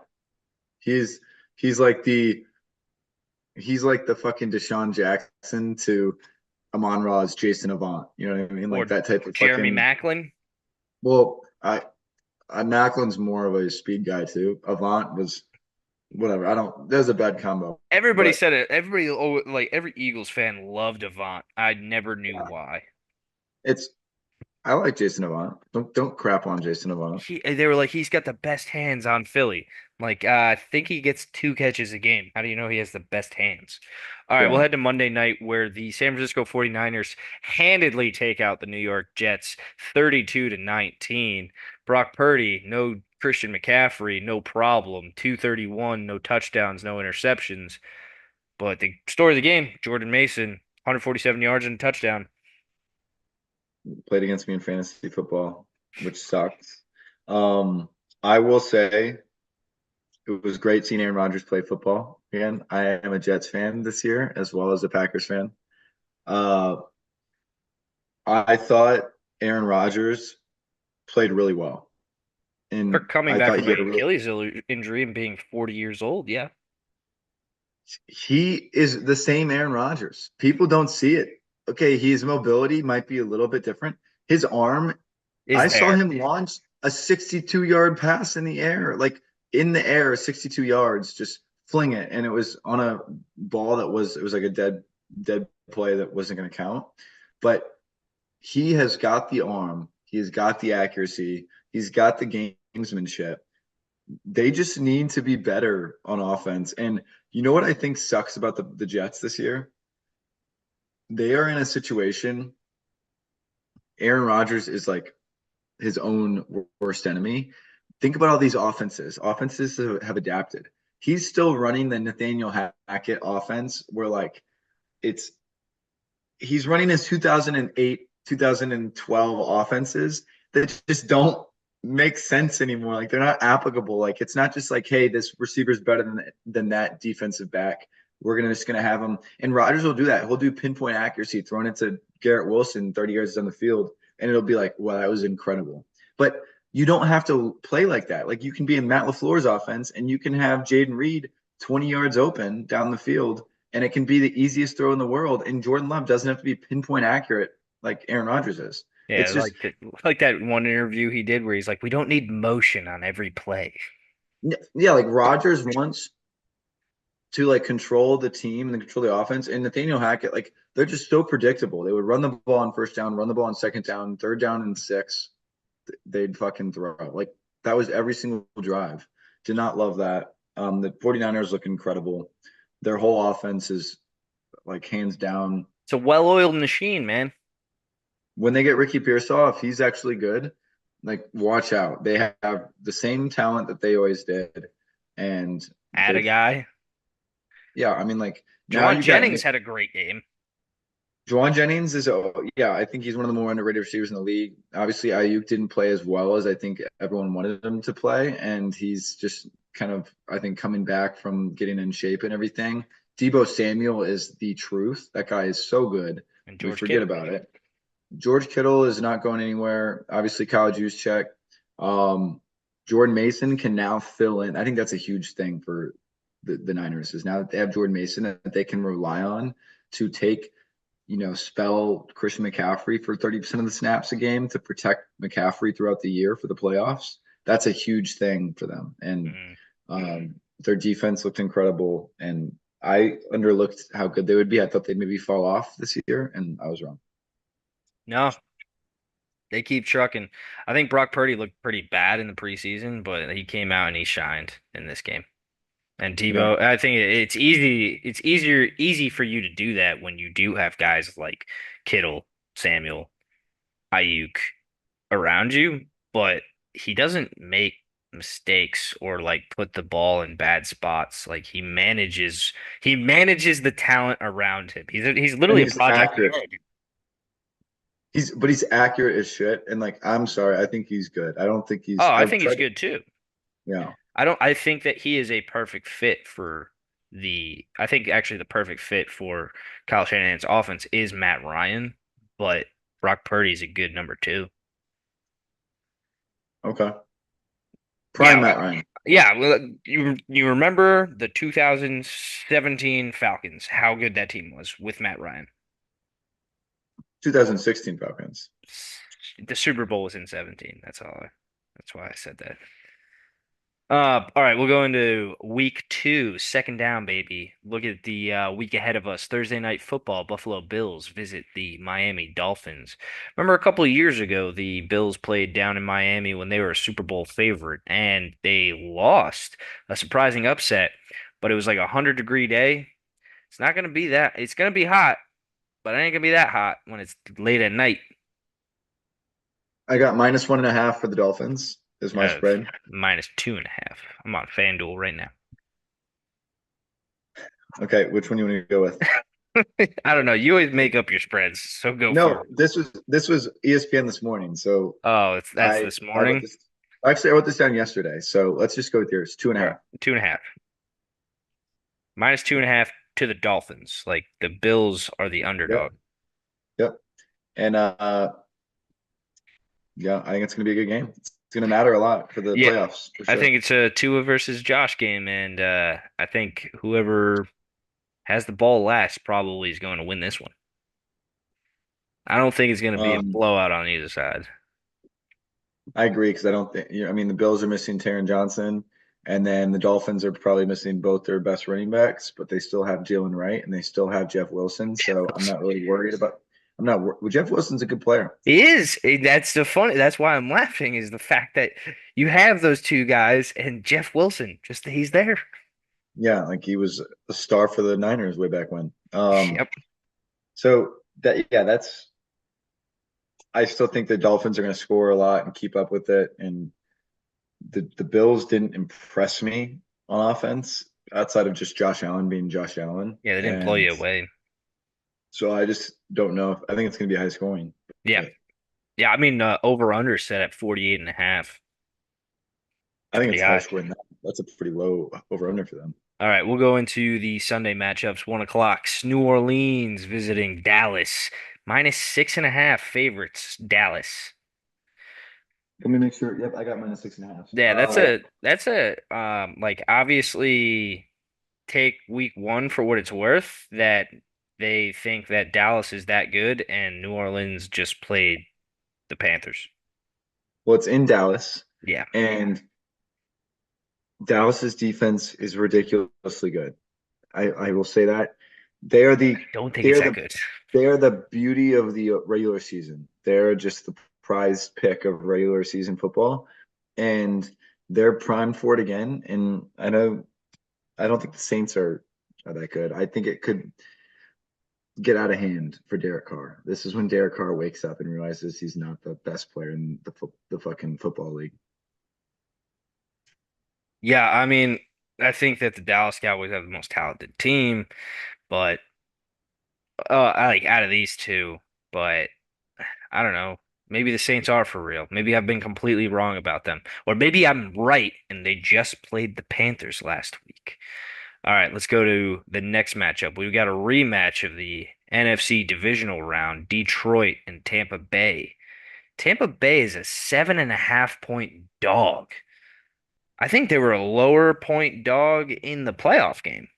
He's he's like the he's like the fucking Deshaun Jackson to Amon Ra's Jason Avant. You know what I mean? Like Or that type of Jeremy fucking. Maclin. Well, Macklin's more of a speed guy too. Avant was whatever. I don't. There's a bad combo, Everybody but said it. Everybody like every Eagles fan loved Avant. I never knew yeah, why. it's. I like Jason Avant. Don't crap on Jason Avant. They were like, he's got the best hands on Philly. Like, I think he gets two catches a game. How do you know he has the best hands? All right, we'll Yeah, head to Monday night where the San Francisco 49ers handedly take out the New York Jets 32-19. Brock Purdy, no Christian McCaffrey, no problem. 231, no touchdowns, no interceptions. But the story of the game, Jordan Mason, 147 yards and a touchdown. played against me in fantasy football, which sucks. I will say it was great seeing Aaron Rodgers play football again. I am a Jets fan this year as well as a Packers fan. Uh, I thought Aaron Rodgers played really well, For and coming I back thought from he an had a real. Achilles injury and being 40 years old, yeah. He is the same Aaron Rodgers. People don't see it. Okay, his mobility might be a little bit different. His arm, Is I saw there. him launch a 62-yard pass in the air, like in the air, 62 yards, just fling it, and it was on a ball that was it was like a dead play that wasn't going to count. But he has got the arm, he has got the accuracy, he's got the gamesmanship. They just need to be better on offense. And you know what I think sucks about the Jets this year? They are in a situation. Aaron Rodgers is like his own worst enemy. Think about all these offenses. Offenses have adapted. He's still running the Nathaniel Hackett offense, where like it's he's running his 2008, 2012 offenses that just don't make sense anymore. Like they're not applicable. Like it's not just like, hey, this receiver's better than that defensive back. We're just gonna have him. And Rodgers will do that. He'll do pinpoint accuracy, throwing it to Garrett Wilson 30 yards down the field. and it'll be like, wow, that was incredible. But you don't have to play like that. Like you can be in Matt LaFleur's offense and you can have Jaden Reed 20 yards open down the field, and it can be the easiest throw in the world. And Jordan Love doesn't have to be pinpoint accurate like Aaron Rodgers is. Yeah, It's just like that one interview he did where he's like, "We don't need motion on every play." yeah, like Rodgers wants to like control the team and control the offense. And Nathaniel Hackett, like they're just so predictable. They would run the ball on first down, run the ball on second down, third down and six. They'd fucking throw. Like that was every single drive. Did not love that. The 49ers look incredible. Their whole offense is like hands down. It's a well-oiled machine, man. When they get Ricky Pearsall, if he's actually good, like watch out. They have the same talent that they always did. And Add a they've, guy. yeah, I mean, like now Juwan you got Jennings had a great game. Juwan Jennings is, yeah, I think he's one of the more underrated receivers in the league. Obviously, Ayuk didn't play as well as I think everyone wanted him to play, and he's just kind of, I think, coming back from getting in shape and everything. Debo Samuel is the truth. That guy is so good. And We George forget Kittle. about it. George Kittle is not going anywhere. Obviously, Kyle Juszczyk. Um, Jordan Mason can now fill in. I think that's a huge thing for the Niners is now that they have Jordan Mason that they can rely on to take spell Christian McCaffrey for 30% of the snaps a game to protect McCaffrey throughout the year for the playoffs. That's a huge thing for them. And Mm. their defense looked incredible. And I underlooked how good they would be. I thought they'd maybe fall off this year, and I was wrong. No, they keep trucking. I think Brock Purdy looked pretty bad in the preseason, but he came out and he shined in this game. And Yeah. Debo, I think it's easy. It's easy for you to do that when you do have guys like Kittle, Samuel, Ayuk around you, but he doesn't make mistakes or like put the ball in bad spots. Like he manages the talent around him. He's And literally a he's project. accurate. But he's accurate as shit. And like, I'm sorry, I think he's good. I don't think Oh, I I've think he's tried to, good too. yeah. I think that he is a perfect fit for I think actually the perfect fit for Kyle Shanahan's offense is Matt Ryan, but Brock Purdy's a good number two. Okay. Yeah, Prime Matt Ryan, yeah. Well, you remember the 2017 Falcons, how good that team was with Matt Ryan. 2016 Falcons. The Super Bowl was in 17. That's why I said that. All right, we'll go into week two, second down, baby. Look at the week ahead of us. Thursday night football, Buffalo Bills visit the Miami Dolphins. Remember a couple of years ago, the Bills played down in Miami when they were a Super Bowl favorite, and they lost a surprising upset, but it was like a 100-degree day. It's not gonna be that. It's gonna be hot, but it ain't gonna be that hot when it's late at night. I got -1.5 for the Dolphins is my Uh, spread. -2.5. I'm on FanDuel right now. Okay, which one you want to go with? I don't know. You always make up your spreads, so go for No, it. this was ESPN this morning. So Oh, that's I this I wrote morning. this. Actually, I wrote this down yesterday. So let's just go with yours. Two and a All right, half. 2.5. -2.5 to the Dolphins. Like the Bills are the Yep. underdog. Yep. And yeah, I think it's gonna be a good game. It's gonna matter a lot for the Yeah, playoffs for I sure. think it's a Tua versus Josh game, and I think whoever has the ball last probably is going to win this one. I don't think it's going to be a Um, blowout on either side. I agree because I don't think I mean the Bills are missing Taron Johnson, and then the Dolphins are probably missing both their best running backs, but they still have Jalen Wright and they still have Jeff Wilson. So I'm not really worried about. I'm not. Well, Jeff Wilson's a good player. He is. That's the funny. That's why I'm laughing is the fact that you have those two guys and Jeff Wilson. Just he's there. Yeah, like he was a star for the Niners way back when. Yep. So that yeah, that's I still think the Dolphins are going to score a lot and keep up with it. And the Bills didn't impress me on offense outside of just Josh Allen being Josh Allen. Yeah, they didn't blow And you away. so I just don't know if I think it's going to be high scoring. Yeah. But Yeah, I mean, over under set at 48.5. I It's think pretty it's high high. scoring. That's a pretty low over under for them. All right, we'll go into the Sunday matchups. 1 o'clock. New Orleans visiting Dallas. -6.5 favorites, Dallas. Let me make sure. Yep, I got -6.5. Yeah, that's a like obviously take week one for what it's worth that they think that Dallas is that good and New Orleans just played the Panthers. Well, it's in Dallas, Yeah, and Dallas's defense is ridiculously good. I will say that they are the don't think they it's are that the good. they are the beauty of the regular season. They're just the prized pick of regular season football, and they're primed for it again. And I don't think the Saints are that good. I think it could get out of hand for Derek Carr. This is when Derek Carr wakes up and realizes he's not the best player in the fucking football league. Yeah, I mean, I think that the Dallas Cowboys have the most talented team, but I like out of these two, but I don't know. Maybe the Saints are for real. Maybe I've been completely wrong about them. Or maybe I'm right and they just played the Panthers last week. All right, let's go to the next matchup. We've got a rematch of the NFC divisional round, Detroit and Tampa Bay. Tampa Bay is a 7.5 point dog. I think they were a lower point dog in the playoff game.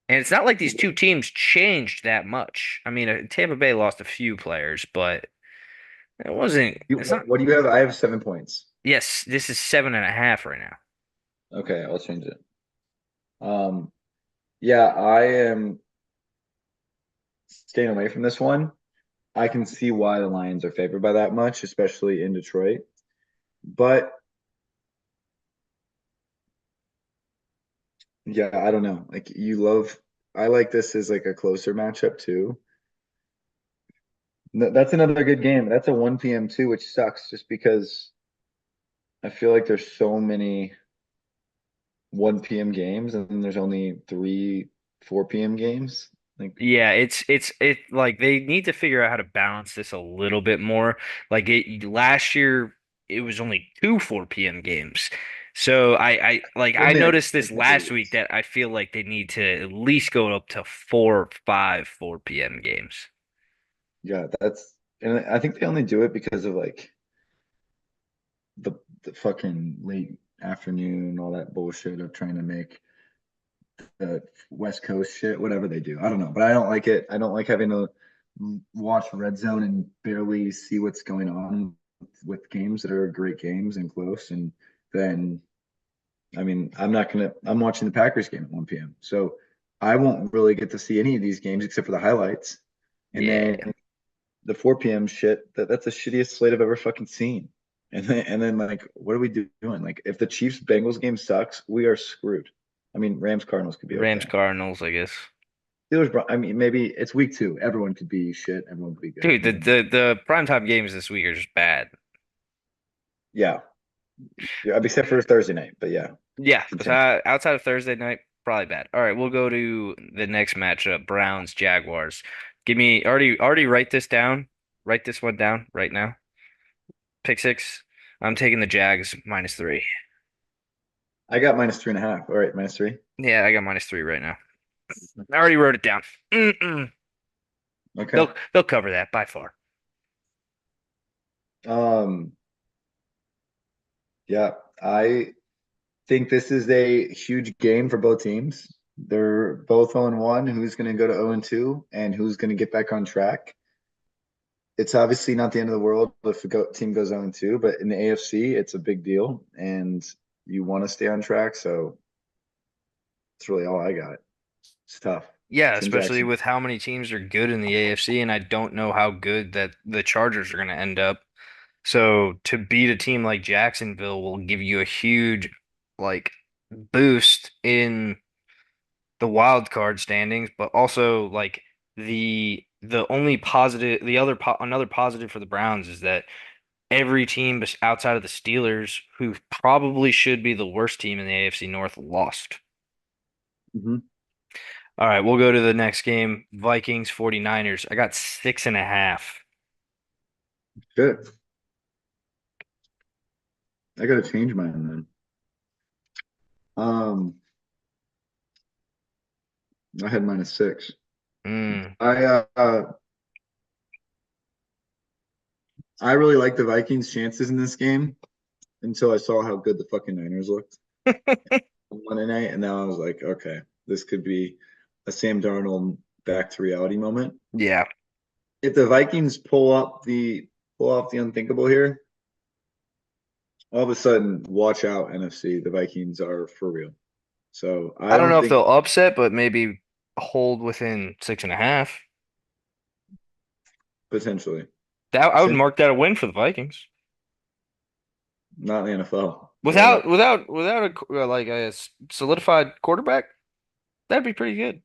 And it's not like these two teams changed that much. I mean, Tampa Bay lost a few players, but it's not, What do you have? I have 7 points. yes, this is 7.5 right now. Okay, I'll change it. Um, yeah, I am staying away from this one. I can see why the Lions are favored by that much, especially in Detroit. But yeah, I don't know. I like this as like a closer matchup too. That's another good game. That's a 1 p.m. too, which sucks just because I feel like there's so many 1 p.m. games and then there's only three 4 p.m. games. Like, Yeah, it's like they need to figure out how to balance this a little bit more. Like last year it was only two 4 p.m. games. So I only noticed a this couple last week weeks. that I feel like they need to at least go up to four or five 4 p.m. games. Yeah, and I think they only do it because of like the the fucking late afternoon, all that bullshit of trying to make the West Coast shit, whatever they do. I don't know, but I don't like it. I don't like having to watch Red Zone and barely see what's going on with games that are great games and close. And then, I mean, I'm watching the Packers game at 1 p.m. So I won't really get to see any of these games except for the highlights. And then Yeah. the 4 p.m. shit, that's the shittiest slate I've ever fucking seen. And then like, what are we doing? Like, if the Chiefs Bengals game sucks, we are screwed. I mean, Rams Cardinals could be Rams okay. Cardinals, I guess. I mean, maybe it's week two. Everyone could be shit. Everyone could be good. Dude, the primetime games this week are just bad. Yeah, yeah, except for Thursday night. But yeah, Yeah, continue. besides outside of Thursday night, probably bad. All right, we'll go to the next matchup, Browns Jaguars. Give me already write this down. Write this one down right now. Pick six. I'm taking the Jags -3. I got -3.5. All right, -3. Yeah, I got -3 right now. I already wrote it down. Mm-mm. Okay. They'll cover that by far. Um, yeah, I think this is a huge game for both teams. They're both 0-1. Who's going to go to 0-2 and who's going to get back on track? It's obviously not the end of the world if team goes 0-2, but in the AFC, it's a big deal, and you want to stay on track. So that's really all I got. It's tough. Yeah, It's in especially Jackson. with how many teams are good in the AFC, and I don't know how good that the Chargers are going to end up. So to beat a team like Jacksonville will give you a huge like boost in the wild card standings, but also like the only positive the other po another positive for the Browns is that every team outside of the Steelers, who probably should be the worst team in the AFC North, lost. Hmm. All right, we'll go to the next game. Vikings 49ers. I got 6.5. Good. I got to change mine then. Um, I had -6. Mm. I I really like the Vikings' chances in this game until I saw how good the fucking Niners looked on Monday night, and now I was like, okay, this could be a Sam Darnold back to reality moment. Yeah. If the Vikings pull off the unthinkable here, all of a sudden, watch out, NFC. The Vikings are for real. So I I don't don't know if think they'll upset, but maybe hold within 6.5. potentially, That I would Potent- mark that a win for the Vikings. not in the NFL. Without like a solidified quarterback, that'd be pretty good.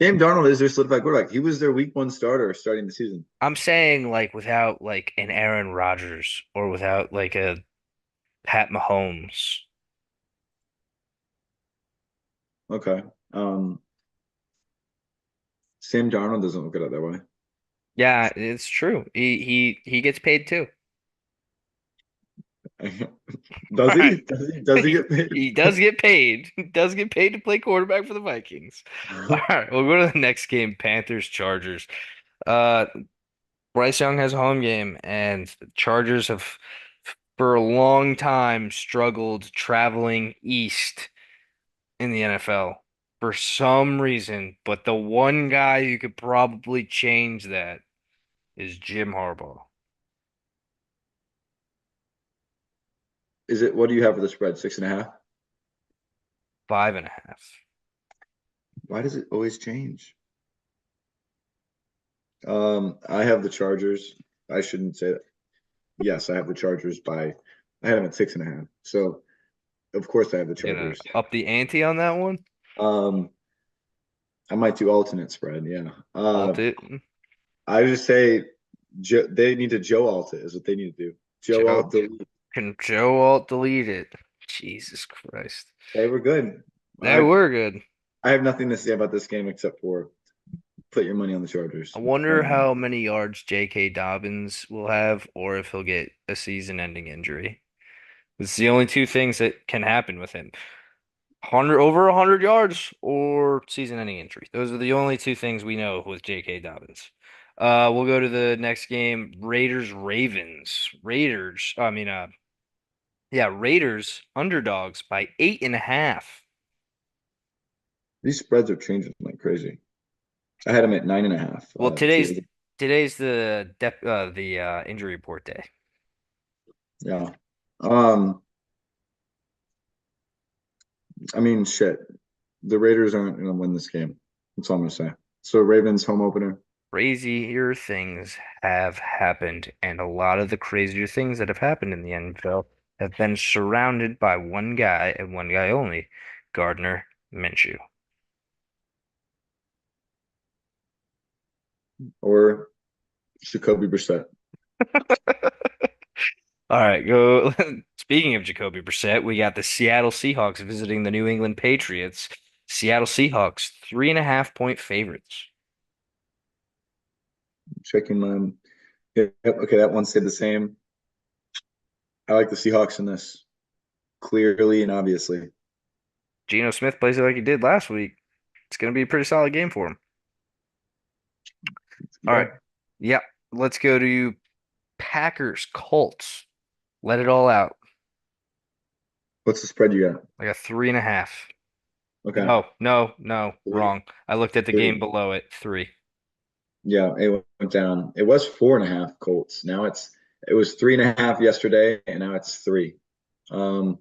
Sam Darnold is their solidified quarterback. He was their week one starter starting the season. I'm saying like without like an Aaron Rodgers or without like a Pat Mahomes. Okay. Um, Sam Darnold doesn't look at it that way. Yeah, it's true. He gets paid too. Does All right. he? Does he get paid? He does get paid. He does get paid to play quarterback for the Vikings. All right, we'll go to the next game, Panthers Chargers. Uh Bryce Young has a home game, and the Chargers have for a long time struggled traveling east in the NFL for some reason. But the one guy who could probably change that is Jim Harbaugh. Is it? What do you have for the spread? 6.5. 5.5. Why does it always change? I have the Chargers. I shouldn't say that. Yes, I have the Chargers by. I had them at 6.5. So of course I have the You gonna Chargers. up the ante on that one? Um, I might do alternate spread. Yeah. Alt it. I just say they need to Joe alt it is what they need to do. Joe Joe alt delete. can Joe alt delete it. Jesus Christ. They were good. That were good. I have nothing to say about this game except for put your money on the I Chargers. wonder how many yards J.K. Dobbins will have, or if he'll get a season-ending injury. It's the only two things that can happen with him. 100 over 100 yards or season-ending injury. Those are the only two things we know with J.K. Dobbins. We'll go to the next game, Raiders Ravens. Raiders underdogs by 8.5. These spreads are changing like crazy. I had them at 9.5. Well, Two today's days ago. today's the injury report day. Yeah. Um, I mean, shit. The Raiders aren't going to win this game. That's all I'm going to say. So Ravens home opener. Crazier things have happened, and a lot of the crazier things that have happened in the NFL have been surrounded by one guy and one guy only, Gardner Minshew. Or Jacoby Brissett. All right, go. Speaking of Jacoby Brissett, we got the Seattle Seahawks visiting the New England Patriots. Seattle Seahawks, 3.5 point favorites. Checking my. Yep, okay, that one stayed the same. I like the Seahawks in this clearly and obviously. Geno Smith plays it like he did last week. It's going to be a pretty solid game for him. All right. Yeah. Yep. Let's go to Packers Colts. Let it all out. What's the spread you got? Like a 3.5. Okay. No, no, no, Three. wrong. I looked at the game Three. below it. 3. Yeah, it went down. It was 4.5 Colts. Now it was 3.5 yesterday, and now it's 3. Um,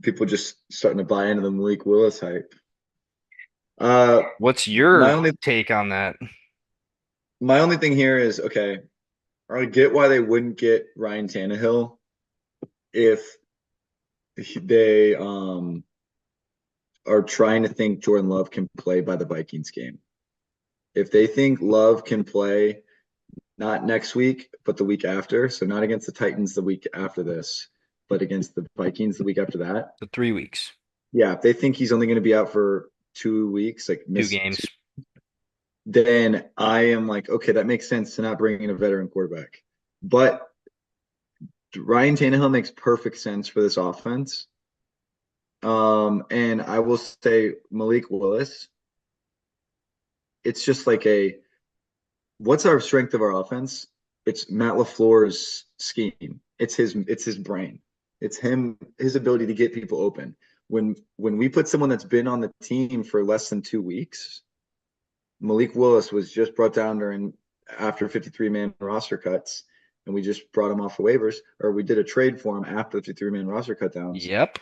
People just starting to buy into the Malik Willis hype. Uh, What's my your only take on that? my only thing here is okay. I get why they wouldn't get Ryan Tannehill if they are trying to think Jordan Love can play by the Vikings game. If they think Love can play not next week, but the week after, so not against the Titans the week after this, but against the Vikings the week after that. The 3 weeks, Yeah, if they think he's only going to be out for 2 weeks, like two miss two, games. then I am like, okay, that makes sense to not bring in a veteran quarterback. But Ryan Tannehill makes perfect sense for this offense. And I will say Malik Willis. it's just like a what's our strength of our offense? It's Matt LaFleur's scheme. It's his brain. It's his ability to get people open. When we put someone that's been on the team for less than 2 weeks, Malik Willis was just brought down during after 53-man roster cuts, and we just brought him off the waivers, or we did a trade for him after the 53-man roster cut downs. Yep.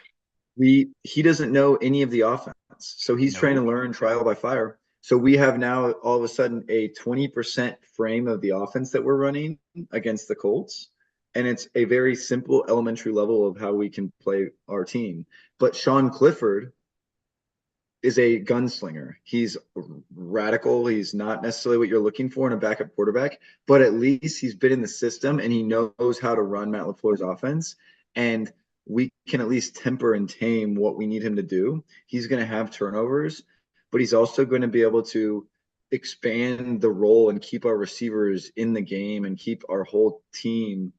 He doesn't know any of the offense, so he's trying to Nope. learn trial by fire. So we have now all of a sudden a 20% frame of the offense that we're running against the Colts, and it's a very simple elementary level of how we can play our team. But Sean Clifford is a gunslinger. He's radical. He's not necessarily what you're looking for in a backup quarterback, but at least he's been in the system and he knows how to run Matt LaFleur's offense. And we can at least temper and tame what we need him to do. He's going to have turnovers, but he's also going to be able to expand the role and keep our receivers in the game and keep our whole team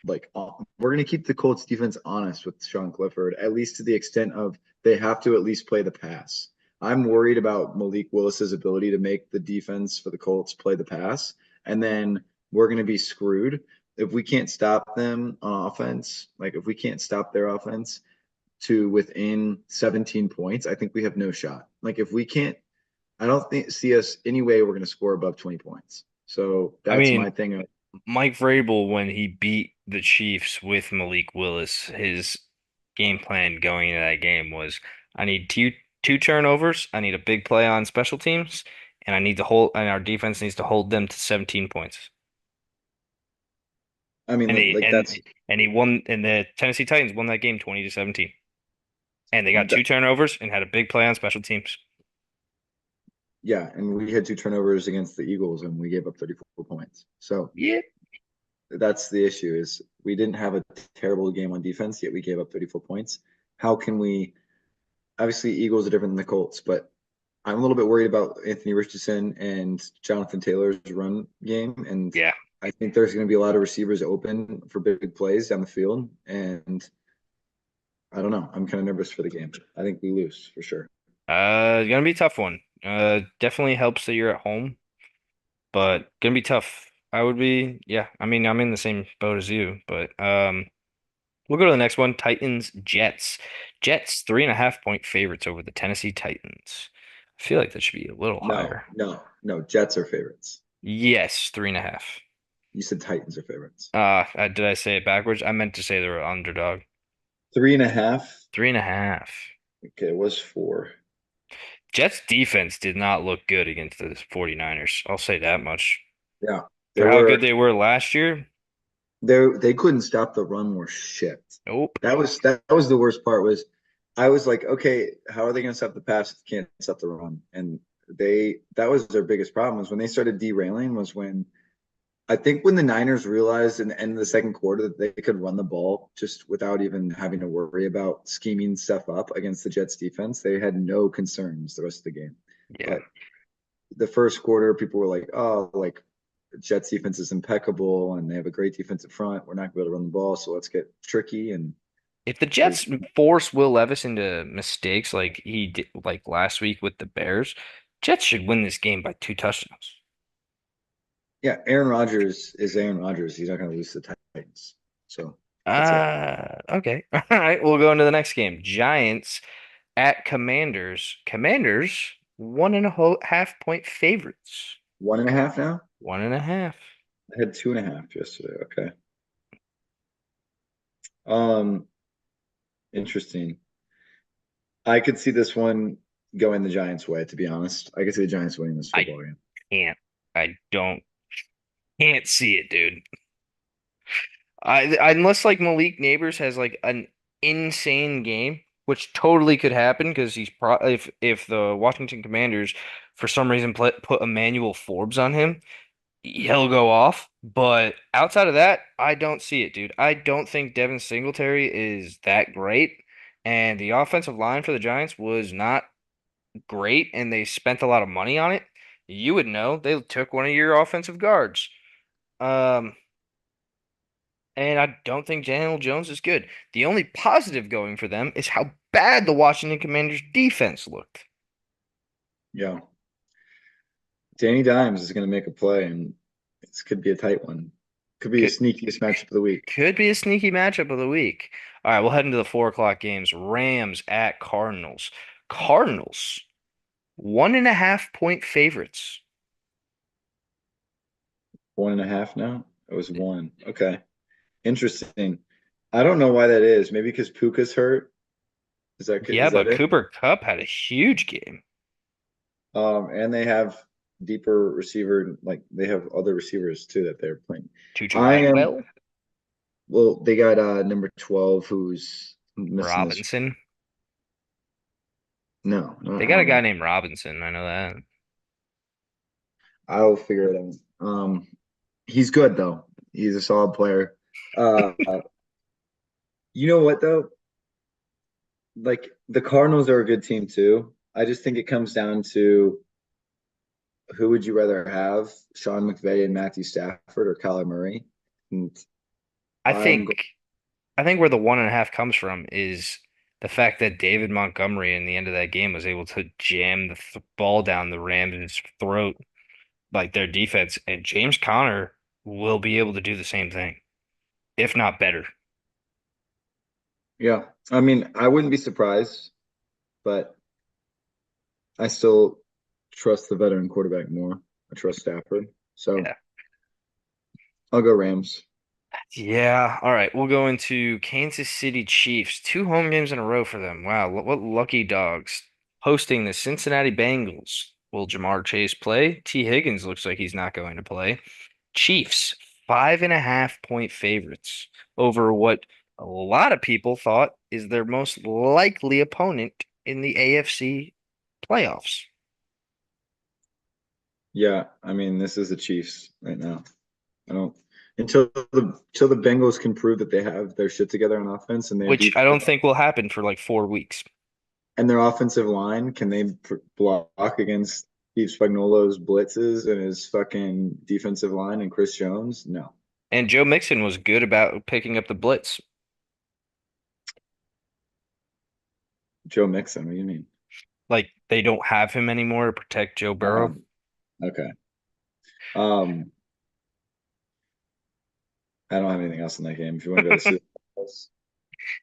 like we're going to keep the Colts defense honest with Sean Clifford, at least to the extent of they have to at least play the pass. I'm worried about Malik Willis's ability to make the defense for the Colts play the pass, and then we're going to be screwed if we can't stop them on offense. Like if we can't stop their offense to within 17 points, I think we have no shot. Like if we can't, I don't think see us any way we're going to score above 20 points. So I that's my mean, thing. Mike Vrabel, when he beat the Chiefs with Malik Willis, his game plan going into that game was I need two turnovers, I need a big play on special teams, and I need to hold and our defense needs to hold them to 17 points. I mean, And he like and and he won and the Tennessee Titans won that game 20-17. And they got two that, turnovers and had a big play on special teams. yeah, and we had two turnovers against the Eagles and we gave up 34 points. So Yeah. that's the issue is we didn't have a terrible game on defense, yet we gave up 34 points. How can we obviously Eagles are different than the Colts, but I'm a little bit worried about Anthony Richardson and Jonathan Taylor's run game. And Yeah. I think there's going to be a lot of receivers open for big plays down the field. And I don't know. I'm kind of nervous for the game. I think we lose for sure. Gonna be a tough one. Definitely helps that you're at home, but gonna be tough. I would be, yeah. I mean, I'm in the same boat as you, but we'll go to the next one. Titans, Jets. Jets 3.5 point favorites over the Tennessee Titans. I feel like that should be a little No, higher. no, no. Jets are favorites. Yes, 3.5. You said Titans are favorites. Did I say it backwards? I meant to say they were underdog. 3.5. 3.5. Okay, it was 4. Jets defense did not look good against the 49ers. I'll say that much. Yeah, they For how good were. they were last year, They couldn't stop the run worth shit. nope. That was the worst part was I was like, okay, how are they going to stop the pass if they can't stop the run? And that was their biggest problem was when they started derailing was when I think when the Niners realized in the end of the second quarter that they could run the ball just without even having to worry about scheming stuff up against the Jets defense, they had no concerns the rest of the game. Yeah. But the first quarter, people were like, oh, like Jets defense is impeccable and they have a great defensive front. We're not going to be able to run the ball, so let's get tricky. And If the it was, Jets force Will Levis into mistakes like he did like last week with the Bears, Jets should win this game by 2 touchdowns. yeah, Aaron Rodgers is Aaron Rodgers. He's not going to lose to the Titans. So that's it. Okay. All right, we'll go into the next game. Giants at Commanders. Commanders 1.5 point favorites. 1.5 now? 1.5. I had 2.5 yesterday. Okay. Um, Interesting. I could see this one going the Giants' way, to be honest. I could see the Giants winning this I football game. can't. I don't can't see it, dude. Unless like Malik Neighbors has like an insane game, which totally could happen because he's pro if the Washington Commanders for some reason put Emmanuel Forbes on him, he'll go off. But outside of that, I don't see it, dude. I don't think Devin Singletary is that great, and the offensive line for the Giants was not great, and they spent a lot of money on it. You would know they took one of your offensive guards. Um. And I don't think Daniel Jones is good. The only positive going for them is how bad the Washington Commanders defense looked. Yeah. Danny Dimes is going to make a play, and this could be a tight one. Could be the Could sneakiest matchup of the week. could be a sneaky matchup of the week. All right, we'll head into the 4 o'clock games. Rams at Cardinals. Cardinals, 1.5 point favorites. 1.5 now. It was one. Okay, interesting. I don't know why that is. Maybe because Puka's hurt. Yeah, Is that but it? Cooper Kupp had a huge game. And they have deeper receiver, like they have other receivers too that they're playing. Tutu I am Atwell, well, they got number 12 who's missing this. Robinson. No, They I got a don't guy know. named Robinson. I know that. I'll figure it out. He's good though. He's a solid player. Uh, you know what though? Like the Cardinals are a good team too. I just think it comes down to who would you rather have, Sean McVay and Matthew Stafford or Kyler Murray? And I I'm go think I think where the 1.5 comes from is the fact that David Montgomery in the end of that game was able to jam the th ball down the Rams' throat like their defense, and James Conner will be able to do the same thing, if not better. Yeah. I mean, I wouldn't be surprised, but I still trust the veteran quarterback more. I trust Stafford. So Yeah. I'll go Rams. Yeah. All right. We'll go into Kansas City Chiefs. 2 home games in a row for them. Wow. What lucky dogs. Hosting the Cincinnati Bengals. Will Jamar Chase play? T. Higgins looks like he's not going to play. Chiefs, 5.5 point favorites over what a lot of people thought is their most likely opponent in the AFC playoffs. Yeah, I mean, this is the Chiefs right now. I don't until the Bengals can prove that they have their shit together on offense and their Which I defense don't think will happen for like 4 weeks. and their offensive line, can they block against Steve Spagnuolo's blitzes and his fucking defensive line and Chris Jones? No. And Joe Mixon was good about picking up the blitz. Joe Mixon, what do you mean? Like they don't have him anymore to protect Joe Burrow. Um, okay. Um, I don't have anything else in that game. If you want to go to Super Bowls,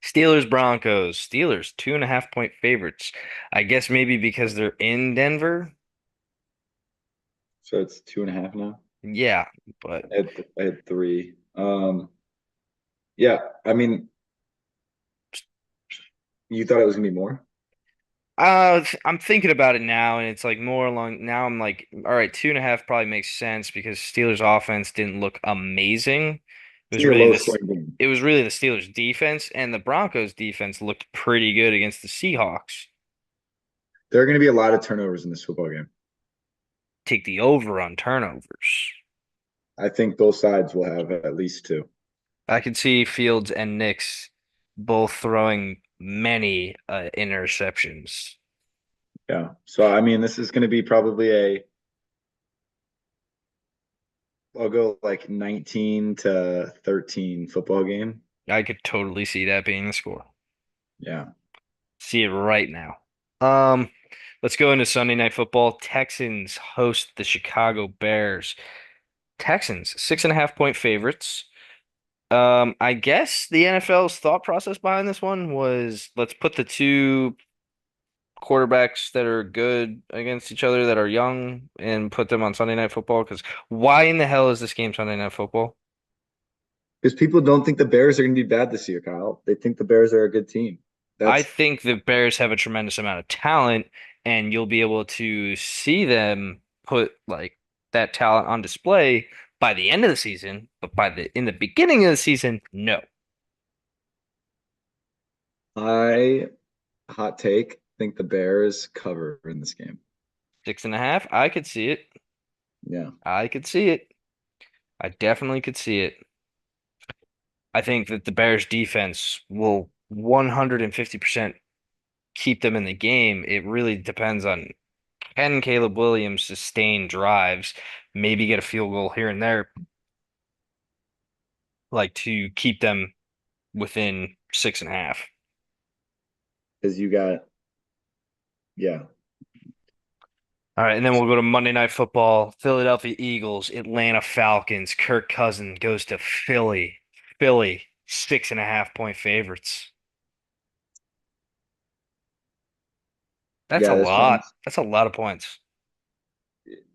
Steelers Broncos. Steelers 2.5 point favorites. I guess maybe because they're in Denver. so it's 2.5 now. Yeah, but I had three. Yeah, I mean, you thought it was gonna be more? I'm thinking about it now, and it's like more along. Now I'm like, all right, 2.5 probably makes sense because Steelers offense didn't look amazing. It It's was gonna be a really low this. scoring game. It was really the Steelers defense, and the Broncos defense looked pretty good against the Seahawks. There are gonna be a lot of turnovers in this football game. Take the over on turnovers. I think both sides will have at least two. I could see Fields and Nix both throwing many interceptions. Yeah. So I mean, this is gonna be probably a I'll go like 19-13 football game. I could totally see that being the score. Yeah. See it right now. Um, let's go into Sunday Night Football. Texans host the Chicago Bears. Texans, 6.5 point favorites. I guess the NFL's thought process behind this one was let's put the two quarterbacks that are good against each other that are young and put them on Sunday Night Football. Because why in the hell is this game Sunday Night Football? Because people don't think the Bears are gonna be bad this year, Kyle. They think the Bears are a good team. I That's think the Bears have a tremendous amount of talent, and you'll be able to see them put like that talent on display by the end of the season, but by the in the beginning of the season, no. I hot take think the Bears cover in this game. 6.5, I could see it. Yeah. I could see it. I definitely could see it. I think that the Bears defense will 150% keep them in the game. It really depends on can Caleb Williams sustain drives, maybe get a field goal here and there, like to keep them within 6.5. Because you got yeah. All right, and then we'll go to Monday Night Football. Philadelphia Eagles, Atlanta Falcons. Kirk Cousins goes to Philly. Philly, 6.5 point favorites. That's a Yeah, this lot. one's. That's a lot of points.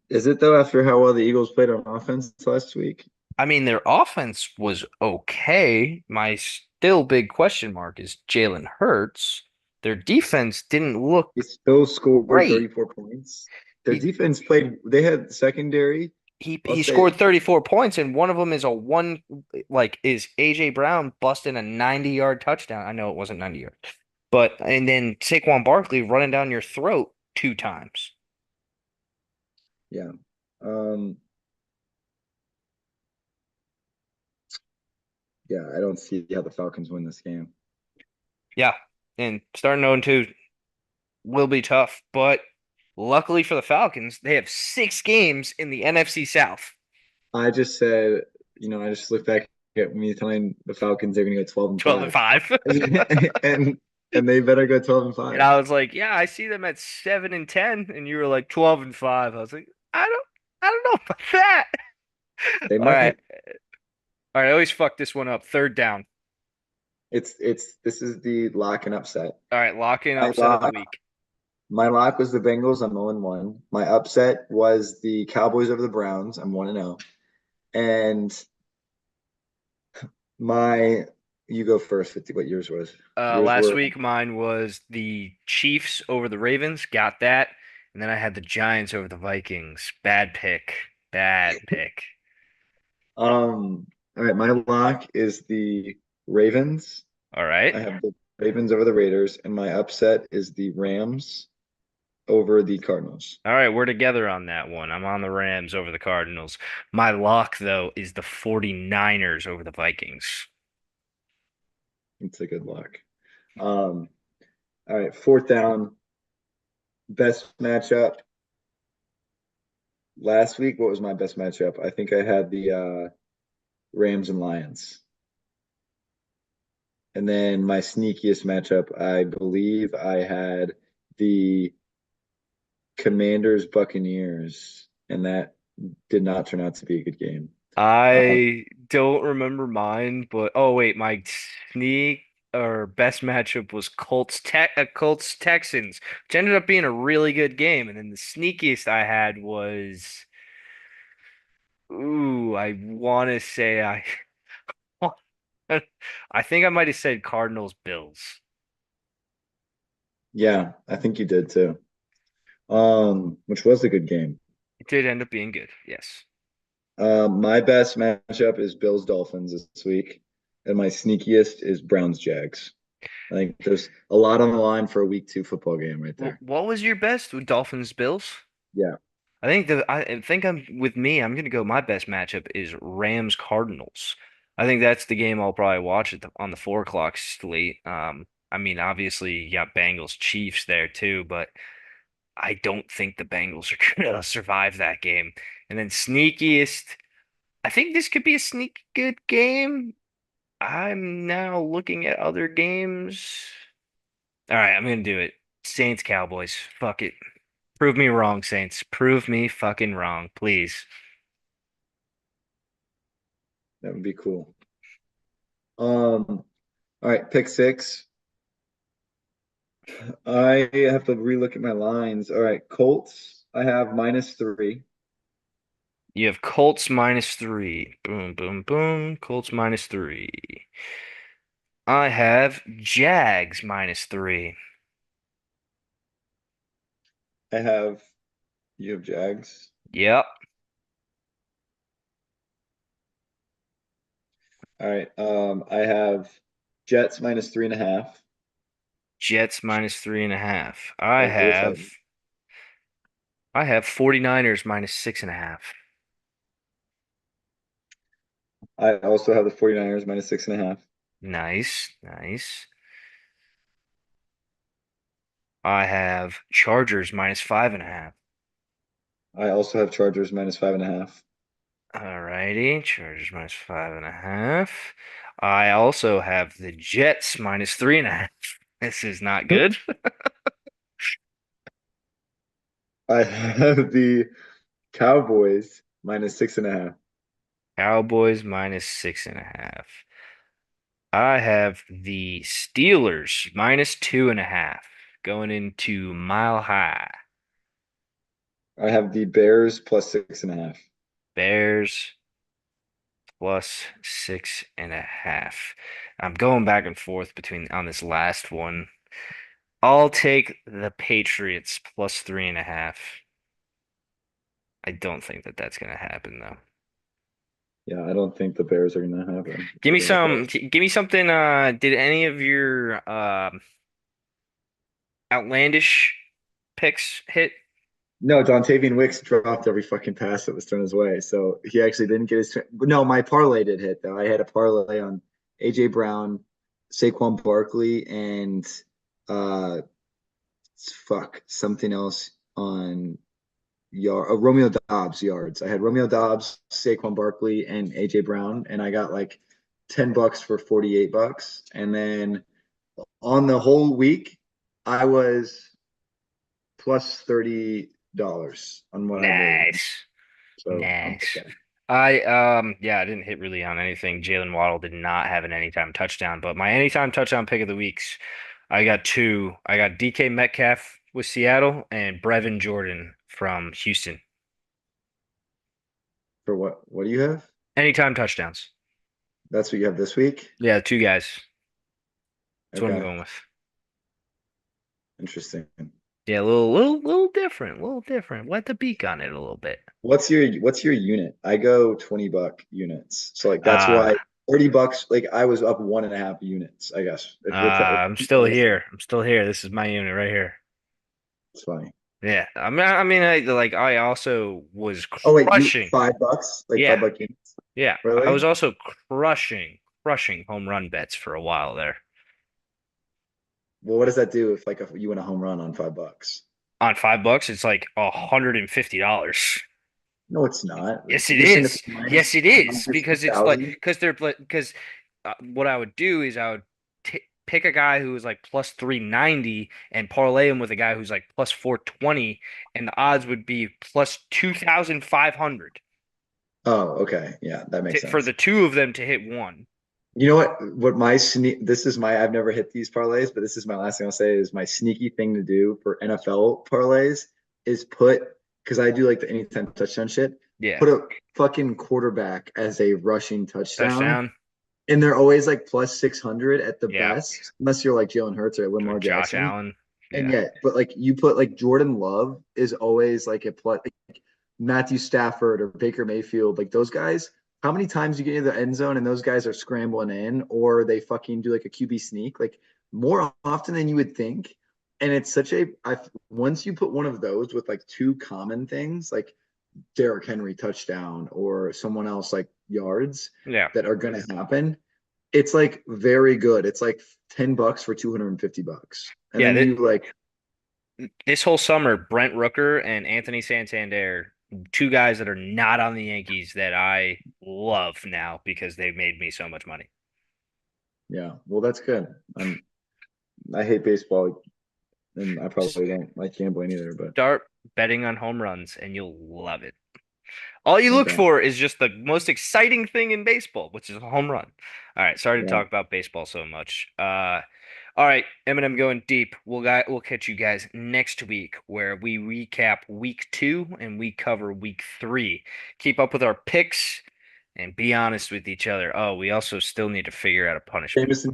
Is it though after how well the Eagles played on offense last week? I mean, their offense was okay. My still big question mark is Jalen Hurts. Their defense didn't He look still scored great. 34 points. Their He defense played, they had secondary. I'll he say, scored 34 points, and one of them is a one like is AJ Brown busting a 90-yard touchdown. I know it wasn't 90 yards, but and then Saquon Barkley running down your throat two times. yeah. Um, yeah, I don't see how the Falcons win this game. Yeah, and starting 0-2 will be tough, but luckily for the Falcons, they have 6 games in the NFC South. I just said, I just looked back at me telling the Falcons they're going to go 12 and 12 and 5. 5. and and they better go 12 and And 5. I was like, yeah, I see them at 7-10, and you were like 12 and 5. I was like, I don't know about that. They All right. might. All right, I always fuck this one up. Third down. It's this is the lock and upset. All right, lock in My upset of the lock, week. my lock was the Bengals. I'm 0-1. My upset was the Cowboys over the Browns. I'm 1-0. And my you go first with what yours was. Yours Last were week mine was the Chiefs over the Ravens. Got that. And then I had the Giants over the Vikings. Bad pick. Bad pick. all right, my lock is the Ravens. All right. I have the Ravens over the Raiders, and my upset is the Rams over the Cardinals. All right, we're together on that one. I'm on the Rams over the Cardinals. My lock, though, is the 49ers over the Vikings. It's a good lock. Um, all right, fourth down, best matchup. Last week, what was my best matchup? I think I had the Rams and Lions. And then my sneakiest matchup, I believe I had the Commanders Buccaneers, and that did not turn out to be a good game. Uh, I don't remember mine, but oh wait, my sneak or best matchup was Colts Texans, which ended up being a really good game. And then the sneakiest I had was I want to say I think I might have said Cardinals Bills. yeah, I think you did too. Which was a good game. It did end up being good. Yes. My best matchup is Bills Dolphins this week, and my sneakiest is Browns Jags. I think there's a lot on the line for a week 2 football game right there. What was your best? Dolphins Bills? Yeah. I think I'm with me. I'm gonna go. My best matchup is Rams Cardinals. I think that's the game I'll probably watch on the 4 o'clock slate. I mean, obviously you got Bengals Chiefs there too, but I don't think the Bengals are gonna survive that game. And then sneakiest, I think this could be a sneaky good game. I'm now looking at other games. All right, I'm gonna do it. Saints Cowboys. Fuck it. Prove me wrong, Saints. Prove me fucking wrong, please. That would be cool. All right, pick six. I have to relook at my lines. All right, Colts. I have -3. You have Colts -3. Boom, boom, boom. Colts -3. I have Jags -3. I have you have Jags. Yep. All right. I have Jets -3.5. Jets -3.5. Those are exciting. I have 49ers -6.5. I also have the 49ers -6.5. Nice, nice. I have Chargers -5.5. I also have Chargers -5.5. Alrighty, Chargers -5.5. I also have the Jets -3.5. This is not good. I have the Cowboys -6.5. Cowboys -6.5. I have the Steelers -2.5 going into Mile High. I have the Bears +6.5. Bears +6.5. I'm going back and forth between on this last one. I'll take the Patriots +3.5. I don't think that that's going to happen though. Yeah, I don't think the Bears are gonna happen. Give me Or the some, Bears. give me something. Did any of your outlandish picks hit? No, Dontavian Wicks dropped every fucking pass that was thrown his way, so he actually didn't get his. No, my parlay did hit though. I had a parlay on AJ Brown, Saquon Barkley, and uh, fuck something else on Romeo Dobbs yards. I had Romeo Dobbs, Saquon Barkley, and AJ Brown, and I got like $10 for $48. And then on the whole week, I was plus $30 on what I laid. Nice. So I'm Nice. okay. Yeah, I didn't hit really on anything. Jalen Waddle did not have an anytime touchdown, but my anytime touchdown pick of the weeks, I got two. I got DK Metcalf with Seattle and Brevin Jordan from Houston. For what? What do you have? Anytime touchdowns. That's what you have this week. Yeah, two guys. That's what I'm Okay, going with. interesting. Yeah, a little different, a little different. Let the beak on it a little bit. What's your unit? I go $20 units. So like that's Uh, why $30. Like I was up 1.5 units, I guess. If you're if I'm still here. I'm still here. This is my unit right here. it's funny. Yeah, I also was Oh wait, you crushing. $5, like five Yeah, buck units. yeah. I Really? was also crushing home run bets for a while there. Well, what does that do if like if you win a home run on $5? On $5, it's like $150. No, it's not. Yes, it You're saying is. it's Yes, minus it is minus because it's like 2,000? because what I would do is I would t pick a guy who was like plus 390 and parlay him with a guy who's like plus 420, and the odds would be plus 2,500 Oh, okay. Yeah, that makes for sense. the two of them to hit one. You know what? What my sneak this is my I've never hit these parlays, but this is my last thing I'll say is my sneaky thing to do for NFL parlays is put because I do like the anytime touchdown shit, Yeah, put a fucking quarterback as a rushing touchdown. touchdown. And they're always like plus 600 at the Yeah, best, unless you're like Jalen Hurts or or Lamar Josh Jackson. Allen. And Yeah, yet, but like you put like Jordan Love is always like a plus, like Matthew Stafford or Baker Mayfield, like those guys. How many times you get in the end zone and those guys are scrambling in, or they fucking do like a QB sneak, like more often than you would think. And it's such a once you put one of those with like two common things, like Derrick Henry touchdown or someone else like yards yeah, that are going to happen, it's like very good. It's like $10 for $250. And yeah. then you like, This whole summer, Brent Rooker and Anthony Santander, two guys that are not on the Yankees that I love now because they've made me so much money. yeah, well, that's good. I hate baseball and I probably don't like gambling either, but Start betting on home runs and you'll love it. All you look okay. for is just the most exciting thing in baseball, which is a home run. All right, sorry to Yeah. talk about baseball so much. All right, MnM going deep. We'll catch you guys next week where we recap week 2 and we cover week 3. Keep up with our picks and be honest with each other. Oh, we also still need to figure out a punishment. Jameson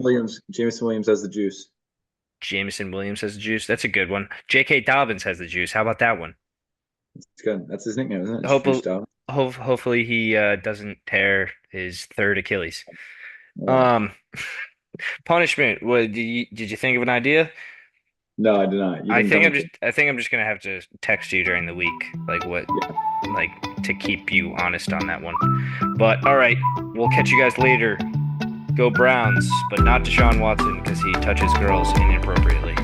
Williams has the juice. Jameson Williams has the juice. That's a good one. J.K. Dobbins has the juice. How about that one? It's good. That's his nickname, isn't it? Juice Hope, Down. hopefully he doesn't tear his third Achilles. Yeah. Um, punishment. What did you think of an idea? No, I did not. You didn't tell me to. I think I'm just gonna have to text you during the week, like what, Yeah. like to keep you honest on that one. But all right, we'll catch you guys later. Go Browns, but not Deshaun Watson because he touches girls inappropriately.